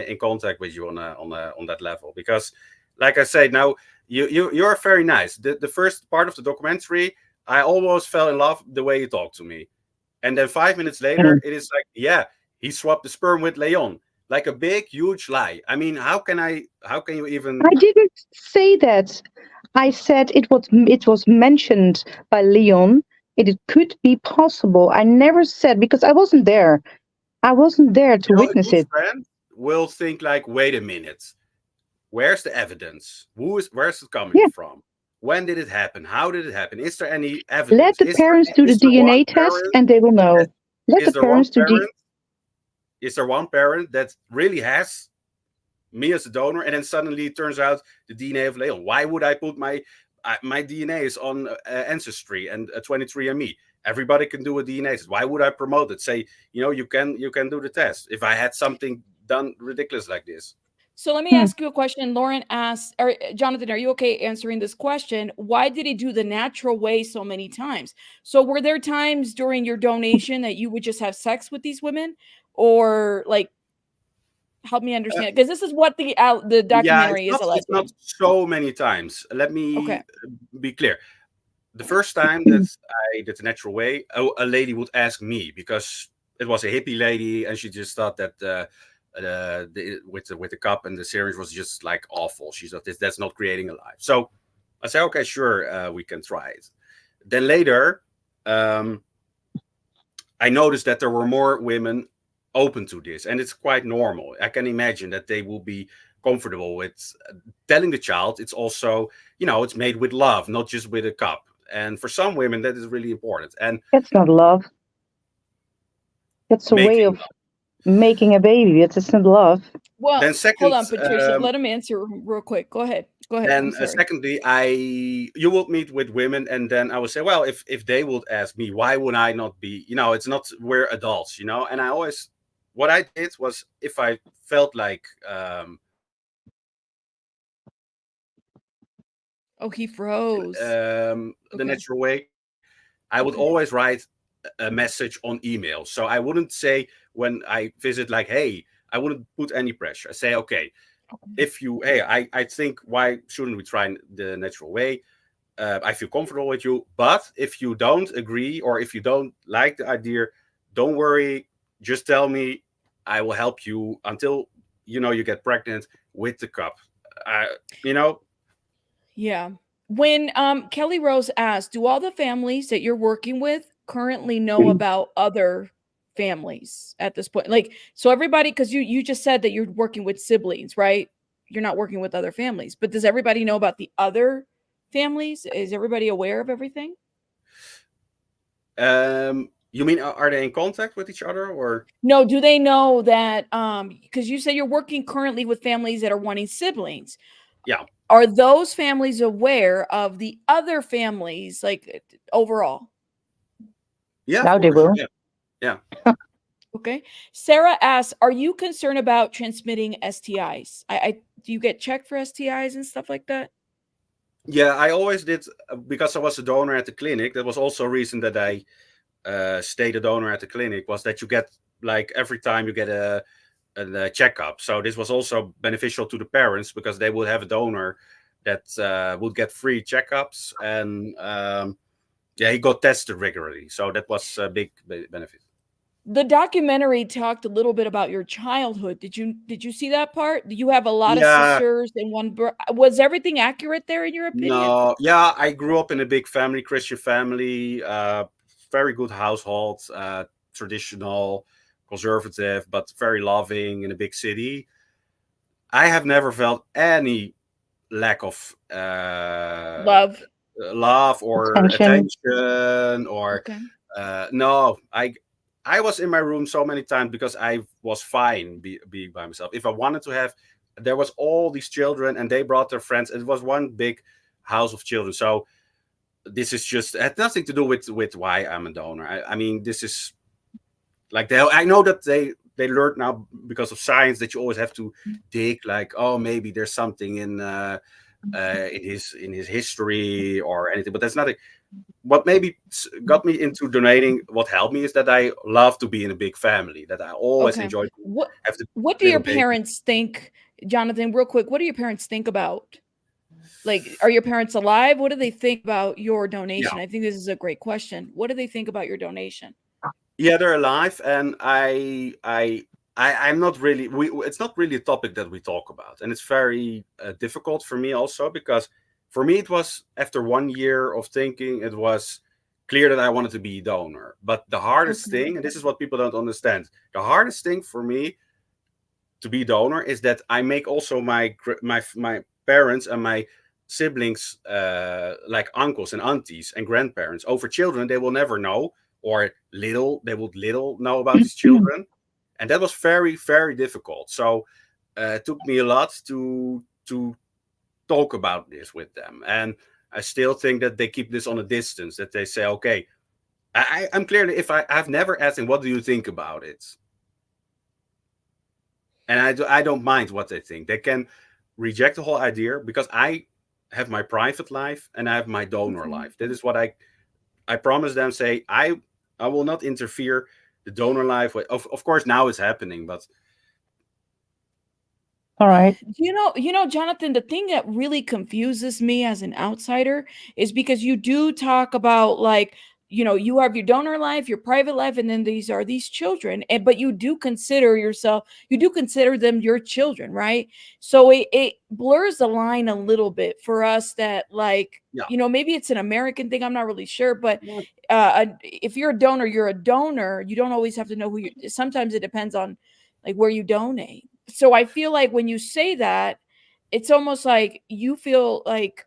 in contact with you on that level because, like I said, now you're very nice. The first part of the documentary, I almost fell in love the way you talked to me, and then 5 minutes later, Mm. it is like, yeah, he swapped the sperm with Leon, like a big huge lie. I mean, how can I? How can you even? I didn't say that. I said it was mentioned by Leon. It could be possible. I never said because I wasn't there. I wasn't there to A witness good it. friend will think like, wait a minute. Where's the evidence? Where's it coming Yeah. from? When did it happen? How did it happen? Is there any Let evidence? the parents do the Is there one DNA test parent and they will that know. Let the is there one parents do the. parent? Is there one parent that really has me as a donor, and then suddenly it turns out the DNA of Leon? Why would I put my DNA is on Ancestry and 23andMe? everybody can do a DNA test. Why would I promote it? Say, you can do the test. If I had something done ridiculous like this. So let me ask you a question. Lauren asked, or Jonathan, are you okay answering this question? Why did he do the natural way so many times? So were there times during your donation that you would just have sex with these women, or like, help me understand? Because this is what the Yeah, documentary is it's not alleging. so many times. Let Okay. me be clear. The first time that I did the natural way, a lady would ask me because it was a hippie lady, and she just thought that with the cup and the syringe was just like awful. She thought that's not creating a life. So I said, okay, sure, we can try it. Then later, I noticed that there were more women open to this, and it's quite normal. I can imagine that they will be comfortable with telling the child it's also, it's made with love, not just with a cup. And for some women, that is really important. And That's not love. That's a way making of making a baby. It's not love. Well, then hold second, on, Patricia. Let him answer real quick. Go ahead. Go ahead. I'm then sorry. secondly, you will meet with women, and then I would say, well, if they would ask me, why would I not be? It's not, we're adults, and I always, what I did was, if I felt like Oh, he froze. the Okay. natural way, I would always write a message on email. So I wouldn't say when I visit, like, hey, I wouldn't put any pressure. I say, okay, I think, why shouldn't we try the natural way? I feel comfortable with you. But if you don't agree, or if you don't like the idea, don't worry. Just tell me. I will help you until you get pregnant with the cup. You know, Yeah. When Kelly Rose asked, do all the families that you're working with currently know about other families at this point? Like, so everybody, because you just said that you're working with siblings, right? You're not working with other families, but does everybody know about the other families? Is everybody aware of everything? you mean, are they in contact with each other, or? No, do they know that because you say you're working currently with families that are wanting siblings. Yeah. Are those families aware of the other families, like overall? Yeah, of Now they course. will. Yeah. Okay. Sarah asks, are you concerned about transmitting STIs? I do you get checked for STIs and stuff like that? Yeah, I always did, because I was a donor at the clinic. That was also a reason that I stayed a donor at the clinic, was that you get, like, every time you get a checkup. So this was also beneficial to the parents, because they would have a donor that would get free checkups, and yeah, he got tested regularly. So that was a big benefit. The documentary talked a little bit about your childhood. Did you see that part? Do you have a lot of Yeah, sisters and was everything accurate there in your opinion? no, yeah, I grew up in a big family, Christian family, very good household, traditional, conservative, but very loving, in a big city. I have never felt any lack of Love. love or Attention. attention, or Okay. no. I was in my room so many times because I was fine being by myself. If I wanted to have, there was all these children, and they brought their friends. It was one big house of children. So this is just, it had nothing to do with why I'm a donor. I mean, this is like, I know that they learned now, because of science, that you always have to dig, like, oh, maybe there's something in his history or anything, but that's nothing. What maybe got me into donating, what helped me, is that I love to be in a big family, that I always Okay. enjoyed to What have the what do little your baby. parents think, Jonathan, real quick, what do your parents think about? Like, are your parents alive? What do they think about your Yeah, donation? I think this is a great question. What do they think about your donation? yeah, they're alive, and I'm not really, it's not really a topic that we talk about, and it's very difficult for me also, because for me, it was, after 1 year of thinking, it was clear that I wanted to be a donor. But the hardest Okay. thing, and this is what people don't understand, the hardest thing for me to be donor is that I make also my parents and my siblings, like uncles and aunties and grandparents, over children they will never know, or they would little know about these children, and that was very, very difficult. So it took me a lot to talk about this with them, and I still think that they keep this on a distance, that they say, okay, I'm clearly, if I've never asked him, what do you think about it? And I don't mind what they think. They can reject the whole idea, because I have my private life and I have my donor life. That is what I promise them. Say I will not interfere the donor life. Of course, now it's happening, but All right. Jonathan, the thing that really confuses me as an outsider is because you do talk about, like, you have your donor life, your private life, and then these children. But you do consider them your children, right? So it blurs the line a little bit for us that, like, yeah. Maybe it's an American thing. I'm not really sure. But Yeah. if you're a donor, you're a donor. You don't always have to know who you. Sometimes it depends on, like, where you donate. So I feel like when you say that, it's almost like you feel like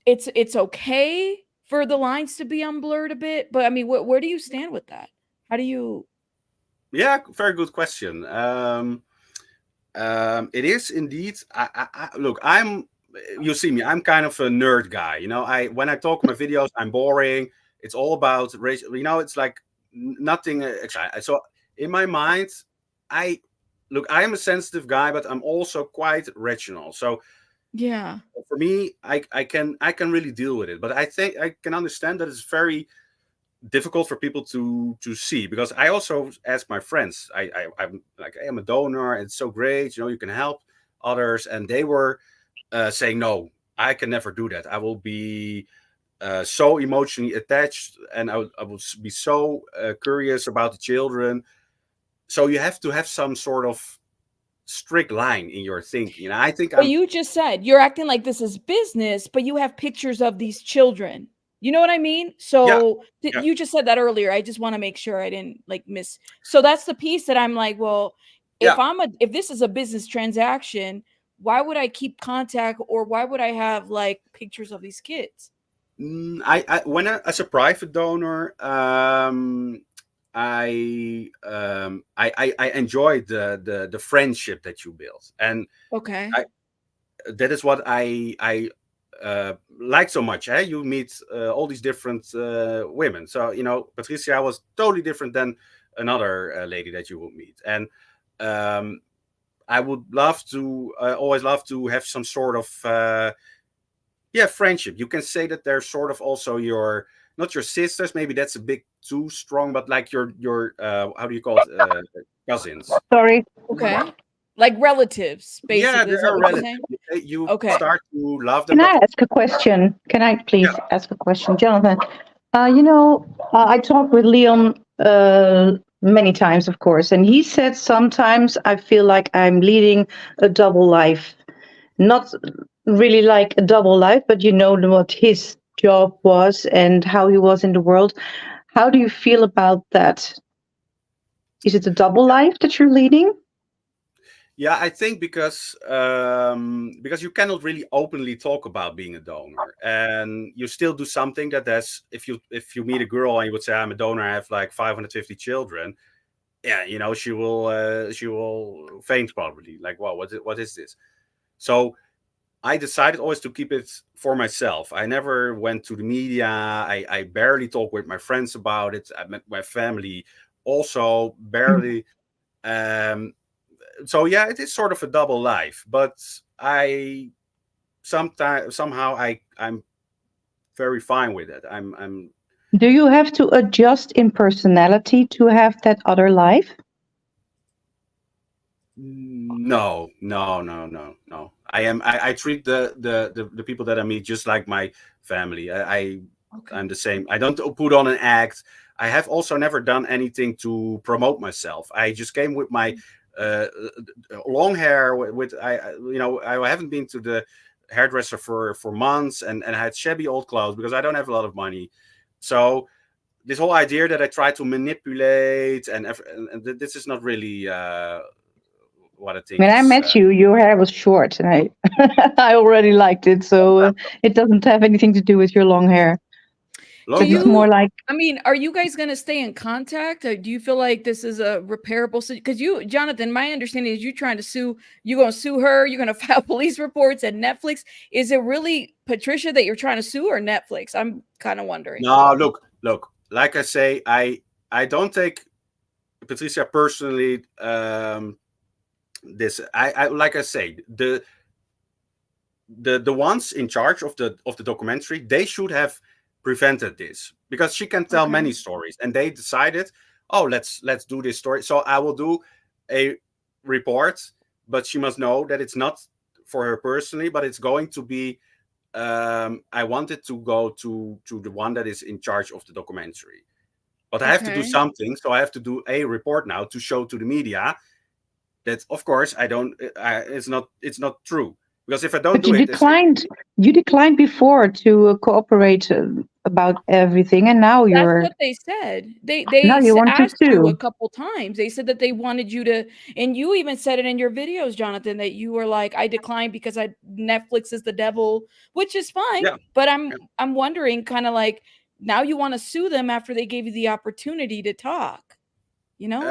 it's okay for the lines to be unblurred a bit. But I mean, where do you stand with that? How do you? Yeah, very good question. It is indeed. Look, you see me. I'm kind of a nerd guy. When I talk in my videos, I'm boring. It's all about race. It's like nothing exciting. So in my mind, I am a sensitive guy, but I'm also quite rational. So Yeah. for me, I can really deal with it. But I think I can understand that it's very difficult for people to see, because I also ask my friends. I'm like, hey, I'm a donor. It's so great. You can help others, and they were saying, no, I can never do that. I will be so emotionally attached, and I will be so curious about the children. So you have to have some sort of strict line in your thinking. I think But you just said you're acting like this is business, but you have pictures of these children. You know what I mean? yeah, So yeah. you just said that earlier. I just want to make sure I didn't, like, miss. So that's the piece that I'm like, well, Yeah. if this is a business transaction, why would I keep contact, or why would I have, like, pictures of these kids? As a private donor, I enjoyed the friendship that you built, and Okay. that is what I like so much. You meet all these different women. So Patricia was totally different than another lady that you would meet, and I would always love to have some sort of friendship. You can say that they're sort of also not your sisters. Maybe that's a bit too strong, but like your how do you call it? Cousins. Sorry. Okay. Like relatives, Yeah, basically, is that they're what you're relative. saying? You Okay. start to love them, Can but I ask a question? Can I please ask a question, Jonathan? I talked with Leon many times, of course, and he said sometimes I feel like I'm leading a double life. Not really like a double life, but what his job was and how he was in the world. How do you feel about that? Is it a double life that you're leading? yeah, I think because you cannot really openly talk about being a donor, and you still do something that has. If you meet a girl and you would say, I'm a donor, I have like 550 children. Yeah, she will faint probably. Like, wow, what is this? So I decided always to keep it for myself. I never went to the media. I barely talk with my friends about it. I met my family also barely. Um, so yeah, it is sort of a double life. But I somehow I'm very fine with it. I'm Do you have to adjust in personality to have that other life? No, no, no, no, no. I treat the people that I meet just like my family. Okay. I'm the same. I don't put on an act. I have also never done anything to promote myself. I just came with my uh, long hair. I haven't been to the hairdresser for months, and I had shabby old clothes because I don't have a lot of money. So this whole idea that I try to manipulate and this is not really what I think When I is. met you, your hair was short, and I I already liked it. So it doesn't have anything to do with your long hair. But it's you- more like, I mean, are you guys going to stay in contact? Or do you feel like this is a repairable? Because you, Jonathan, my understanding is you're trying to sue. You're going to sue her. You're going to file police reports at Netflix. Is it really Patricia that you're trying to sue, or Netflix? I'm kind of wondering. No, look. Like I say, I don't take Patricia personally. This I like I say, the ones in charge of the documentary, they should have prevented this, because she can tell Okay. many stories, and they decided, oh, let's do this story. So I will do a report, but she must know that it's not for her personally, but it's going to be. I wanted to go to the one that is in charge of the documentary, but I have to do Okay. something, so I have to do a report now to show to the media that, of course, I don't. It's not true, because if I don't but do you it, declined. You declined before to cooperate about everything, and now That's you're what they said. They now you want to asked you a sue. couple times. They said that they wanted you to, and you even said it in your videos, Jonathan, that you were like, I declined because Netflix is the devil, which is fine. yeah. But Yeah. I'm wondering, kind of like, now you want to sue them after they gave you the opportunity to talk, you know?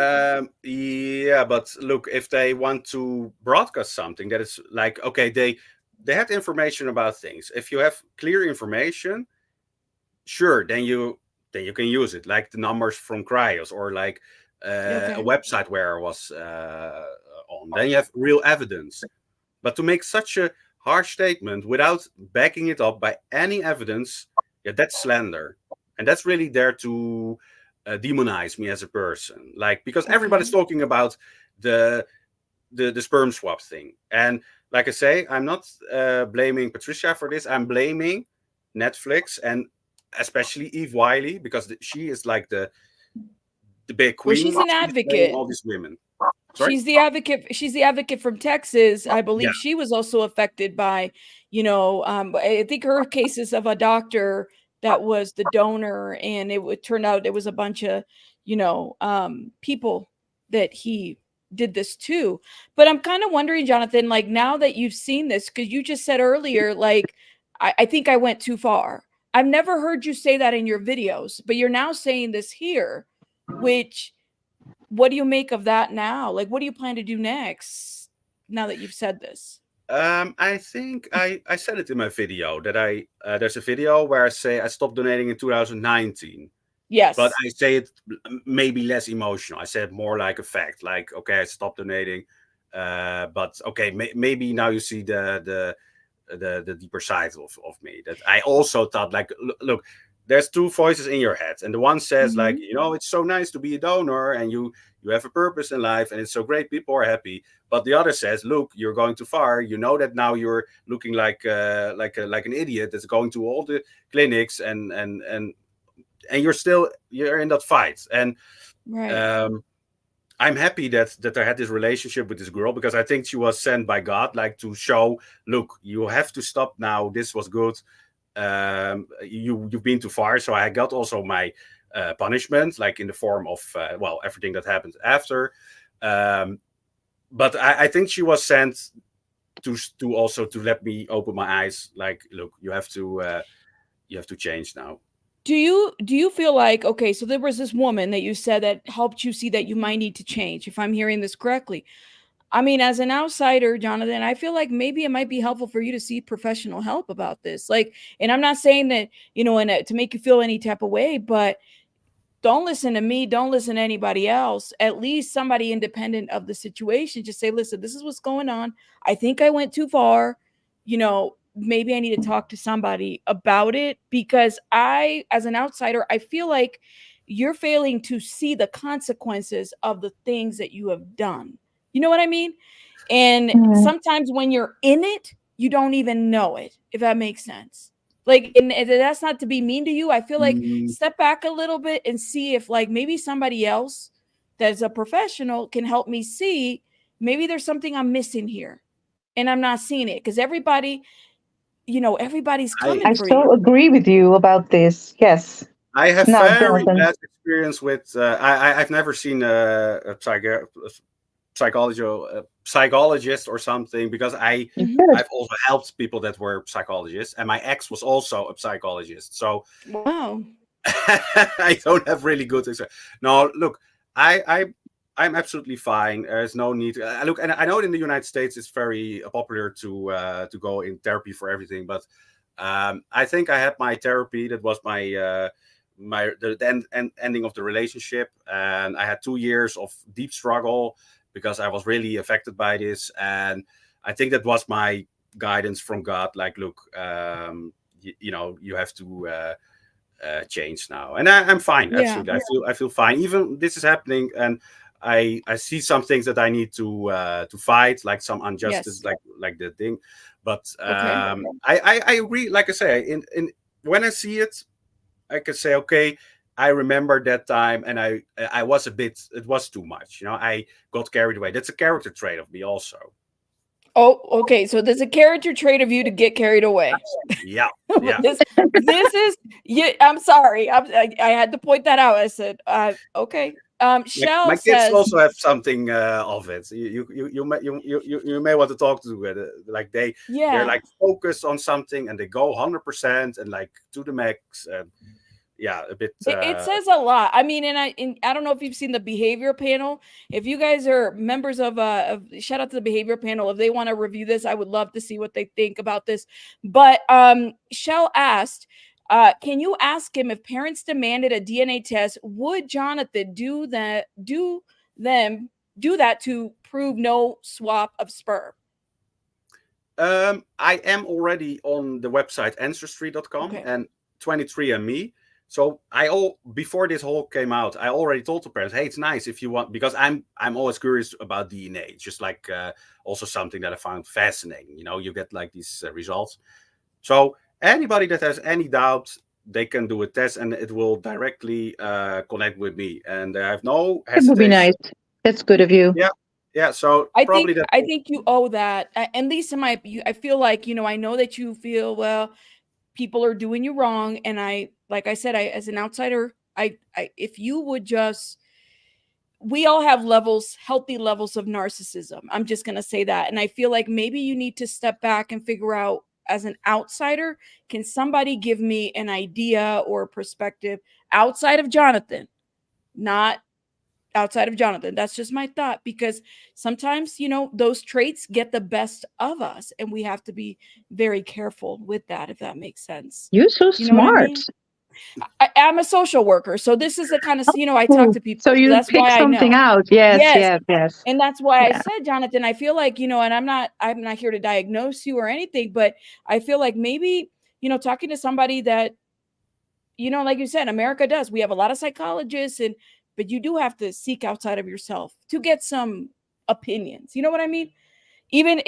Yeah, but look, if they want to broadcast something that is like, okay, they had information about things. If you have clear information, sure, then you can use it, like the numbers from Cryos, or like Okay. a website where I was on. Then you have real evidence. But to make such a harsh statement without backing it up by any evidence, yeah, that's slander, and that's really there to demonize me as a person. Like, because everybody's Okay. talking about the sperm swap thing, and like I say, I'm not blaming Patricia for this. I'm blaming Netflix, and especially Eve Wiley, because she is like the big Well, queen. she's an She's blaming advocate. all these women. Sorry. She's the advocate. She's the advocate from Texas. I Yeah. believe she was also affected by, I think her case is of a doctor that was the donor, and it would turn out it was a bunch of, people that he did this to. But I'm kind of wondering, Jonathan, like, now that you've seen this, because you just said earlier, like, I think I went too far. I've never heard you say that in your videos, but you're now saying this here, which, what do you make of that now? Like, what do you plan to do next now that you've said this? I think I said it in my video that there's a video where I say I stopped donating in 2019, Yes. but I say it maybe less emotional. I said more like a fact, like, okay, I stopped donating, but okay, maybe now you see the deeper side of me, that I also thought, like, look, there's two voices in your head, and the one says, like, it's so nice to be a donor, and you have a purpose in life, and it's so great, people are happy. But the other says, look, you're going too far. You know that now you're looking like an idiot that's going to all the clinics, and you're in that fight. And Right. I'm happy that I had this relationship with this girl, because I think she was sent by God, like, to show, look, you have to stop now. This was good. You've been too far. So I got also my punishment, like in the form of everything that happened after. But I think she was sent to also to let me open my eyes. Like, look, you have to change now. Do you feel like, okay, so there was this woman that you said that helped you see that you might need to change, if I'm hearing this correctly? I mean, as an outsider, Jonathan, I feel like maybe it might be helpful for you to seek professional help about this. Like, and I'm not saying that, to make you feel any type of way, but don't listen to me. Don't listen to anybody else. At least somebody independent of the situation. Just say, listen, this is what's going on. I think I went too far. Maybe I need to talk to somebody about it, because as an outsider, I feel like you're failing to see the consequences of the things that you have done. You know what I mean? And sometimes when you're in it, you don't even know it, if that makes sense. Like, and that's not to be mean to you. I feel like step back a little bit and see if, like, maybe somebody else that's a professional can help me see maybe there's something I'm missing here and I'm not seeing it, because everybody's coming I for so you. agree with you about this. Yes. I have Now, very Jonathan. bad experience with. I've never seen a psychologist or something, because I've also helped people that were psychologists, and my ex was also a psychologist. So Wow. I don't have really good experience. No, look, I'm absolutely fine. There's no need. Look, and I know in the United States it's very popular to go in therapy for everything, but I think I had my therapy. That was the ending of the relationship, and I had 2 years of deep struggle because I was really affected by this, and I think that was my guidance from God. Like, look, you have to. Change now, and I'm fine. Yeah. Absolutely, I feel fine. Even this is happening, and I see some things that I need to fight, like some injustice, Yes. like the thing. But Okay. I agree. Like I say, in when I see it, I can say, okay, I remember that time, and I was a bit. It was too much. I got carried away. That's a character trait of me, also. Oh, okay. So there's a character trait of you to get carried away. Yeah, But yeah. this is yeah. I'm sorry. I had to point that out. I said, okay. My Shell kids says, also have something of it. You may want to talk to like they're yeah. like focused on something and they go 100% and like to the max. Yeah, a bit. It says a lot. I mean, and I don't know if you've seen the behavior panel. If you guys are members of shout out to the behavior panel. If they want to review this, I would love to see what they think about this. But Shell asked, can you ask him if parents demanded a DNA test, would Jonathan do that to prove no swap of sperm? I am already on the website ancestry.com Okay. and 23andMe. So before this whole came out, I already told the parents, hey, it's nice if you want, because I'm always curious about DNA. It's just like also something that I found fascinating. You get like these results. So anybody that has any doubt, they can do a test and it will directly connect with me. And I have no It would be hesitation. nice. That's good of you. Yeah. So probably that. I think you owe that. At least in I feel like, I know that you feel, well, people are doing you wrong, and like I said, as an outsider, I if you would just, we all have healthy levels of narcissism. I'm just going to say that. And I feel like maybe you need to step back and figure out, as an outsider, can somebody give me an idea or a perspective outside of Jonathan? Not outside of Jonathan. That's just my thought, because sometimes, those traits get the best of us, and we have to be very careful with that, if that makes sense. You're so You know what I smart. mean? I'm a social worker, so this is the kind of, I talk to people. So you that's pick why I something know. out. Yes. And that's why I Yeah. said, Jonathan, I feel like, and I'm not here to diagnose you or anything, but I feel like maybe, talking to somebody that, like you said, America does. We have a lot of psychologists, but you do have to seek outside of yourself to get some opinions. You know what I mean? Even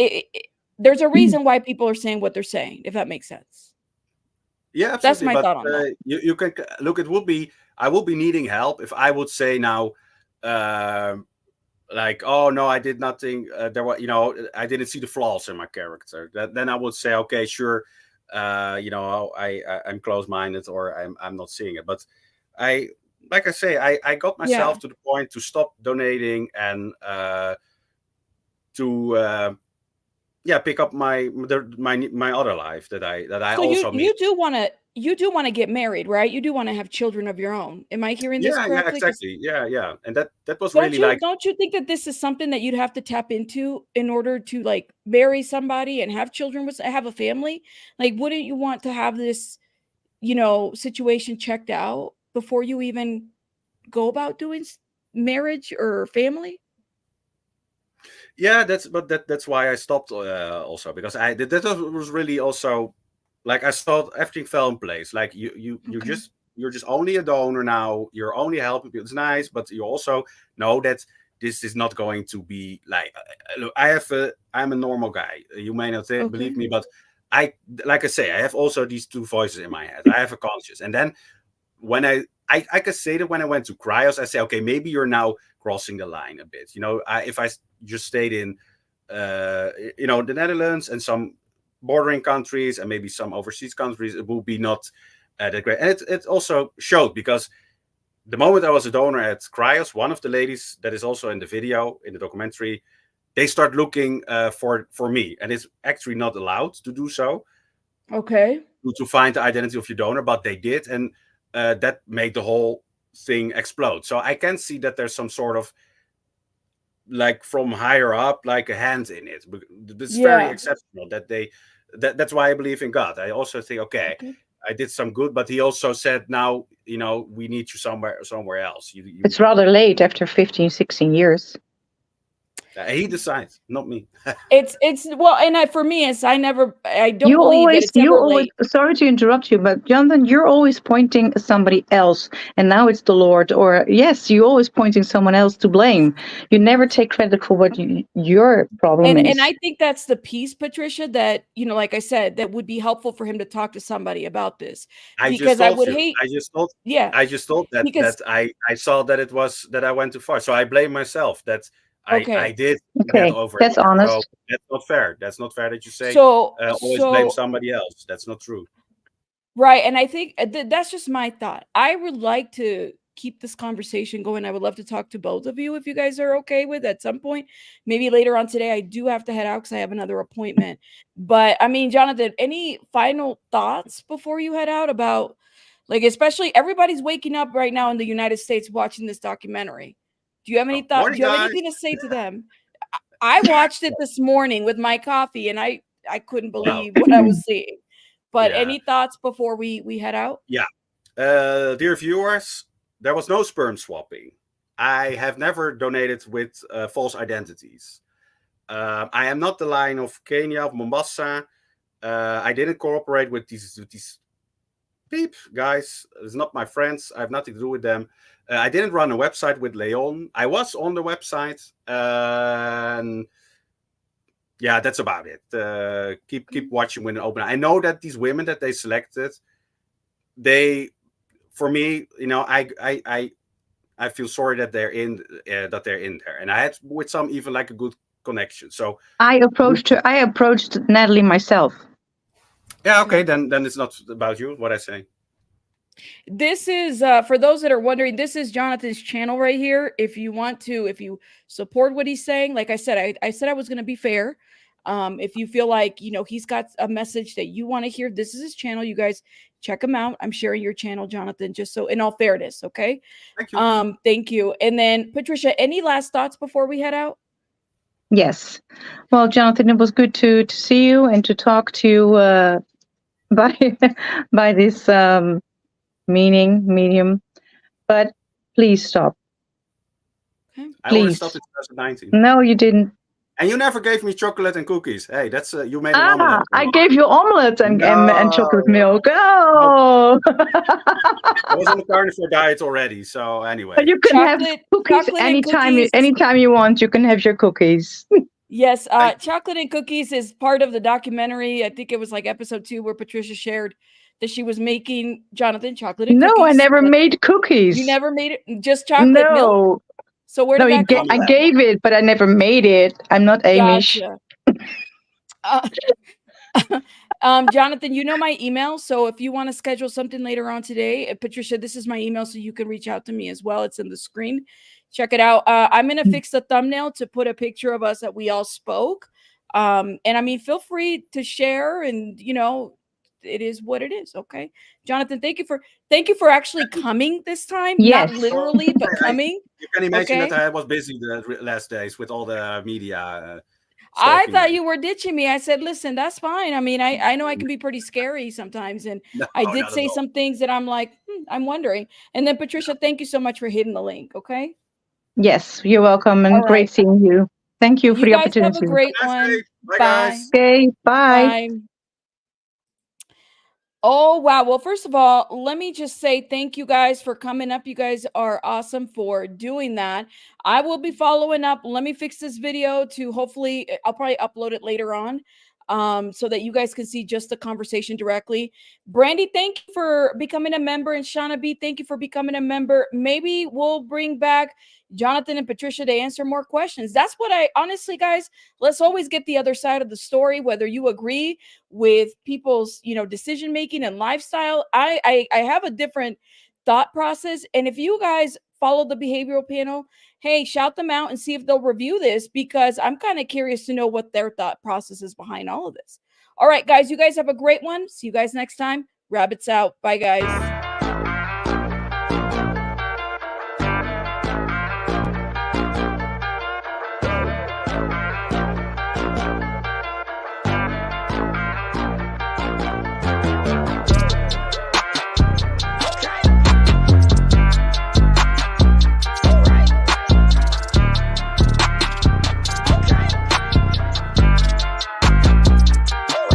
there's a reason why people are saying what they're saying, if that makes sense. Yeah, absolutely. That's my thought on that. You can look. I will be needing help if I would say now, like, oh no, I did nothing. I didn't see the flaws in my character. Then I would say, okay, sure. I'm close-minded, or I'm not seeing it. But like I say, I got myself to the point to stop donating and to pick up my other life that I so also you do want to get married, right? You do want to have children of your own. Am I hearing this correctly? exactly. Yeah. And that was really Don't you think that this is something that you'd have to tap into in order to like marry somebody and have children have a family? Like, wouldn't you want to have this, situation checked out before you even go about doing marriage or family? Yeah, that's why I stopped also, because that was really also like I thought everything fell in place. Like you're just only a donor now. You're only helping people. It's nice, but you also know that this is not going to be like. Look, I'm a normal guy. You may not believe me, but like I say, I have also these two voices in my head. I have a conscience, and then when I can say that when I went to cryos, I say, okay, maybe you're now crossing the line a bit. If I just stayed in, the Netherlands and some bordering countries and maybe some overseas countries, it will be not that great. And it also showed, because the moment I was a donor at cryos, one of the ladies that is also in the video, in the documentary, they start looking for me, and it's actually not allowed to do so. Okay. To find the identity of your donor, but they did, and that made the whole thing explode. So I can see that there's some sort of, like, from higher up, like a hand in it. It's very Yeah. exceptional that that's why I believe in God. I also think, okay, I did some good, but he also said, now, we need you somewhere else. It's rather late after 15, 16 years. He decides, not me. It's well, and for me, I don't You believe that always, it's ever late. sorry to interrupt you, but Jonathan, you're always pointing at somebody else, and now it's the Lord, or yes, you're always pointing someone else to blame. You never take credit for what your problem is. And I think that's the piece, Patricia, that, like I said, that would be helpful for him to talk to somebody about this. I because just I told would you. hate. I just told that Because I saw that I went too far. So I blame myself. That I okay. did Okay, get over that's it. So honest. that's not fair. That's not fair that you say So always blame somebody else. That's not true. right, and I think that's just my thought. I would like to keep this conversation going. I would love to talk to both of you if you guys are okay with at some point. Maybe later on today. I do have to head out because I have another appointment. But I mean, Jonathan, any final thoughts before you head out about, like, especially everybody's waking up right now in the United States watching this documentary. Do you have any thought? Morning, Do you have guys. anything to say to them? I watched it this morning with my coffee, and I couldn't believe what I was seeing. But Yeah. any thoughts before we head out? Yeah. Dear viewers, there was no sperm swapping. I have never donated with false identities. I am not the Lion of Kenya, of Mombasa. I didn't cooperate with these peep guys. It's not my friends. I have nothing to do with them. I didn't run a website with Leon. I was on the website, and yeah, that's about it. Keep watching when it open. I know that these women that they selected, for me, I feel sorry that they're in there, and I had with some even like a good connection. So I approached Natalie myself. Yeah, okay, then it's not about you, what I say. This is for those that are wondering, this is Jonathan's channel right here. If you support what he's saying, like I said, I said I was going to be fair. If you feel like, he's got a message that you want to hear, this is his channel. You guys check him out. I'm sharing your channel, Jonathan, just so in all fairness. Okay. Thank you. Thank you. And then Patricia, any last thoughts before we head out? Yes. Well, Jonathan, it was good to see you and to talk to you by this medium. But please stop. Okay. I already Please. stopped in 2019. No, you didn't. And you never gave me chocolate and cookies. Hey, that's you made an omelet. I gave you omelet and chocolate milk. Oh! I was on the carnivore diet already. So anyway, but you can have cookies anytime you want. You can have your cookies. Yes, chocolate and cookies is part of the documentary. I think it was like episode 2 where Patricia shared that she was making Jonathan chocolate and cookies. No, I never made cookies. You never made it? Just chocolate milk? So where did that come from? I gave it, but I never made it. I'm not Amish. Gotcha. Jonathan, you know my email. So if you want to schedule something later on today, Patricia, this is my email, so you can reach out to me as well. It's in the screen. Check it out. I'm going to fix the thumbnail to put a picture of us that we all spoke. And I mean, feel free to share, and it is what it is. Okay. Jonathan, thank you for actually coming this time. Yes. Not literally, but coming. You can imagine that I was busy the last days with all the media. I thought you were ditching me. I said, listen, that's fine. I mean, I know I can be pretty scary sometimes. And I did say some things that I'm like, I'm wondering. And then Patricia, thank you so much for hitting the link. Okay. Yes, you're welcome. And great seeing you. Thank you for the opportunity. Have a great one. Bye, guys. Okay. Bye. Oh, wow. Well, first of all, let me just say thank you guys for coming up. You guys are awesome for doing that. I will be following up. Let me fix this video to hopefully, I'll probably upload it later on so that you guys can see just the conversation directly. Brandy, thank you for becoming a member. And Shauna B, thank you for becoming a member. Maybe we'll bring back Jonathan and Patricia to answer more questions. That's what I honestly, guys, let's always get the other side of the story, whether you agree with people's, decision making and lifestyle. I have a different thought process. And if you guys follow the behavioral panel, hey, shout them out and see if they'll review this, because I'm kind of curious to know what their thought process is behind all of this. All right, guys, you guys have a great one. See you guys next time. Rabbits out. Bye, guys.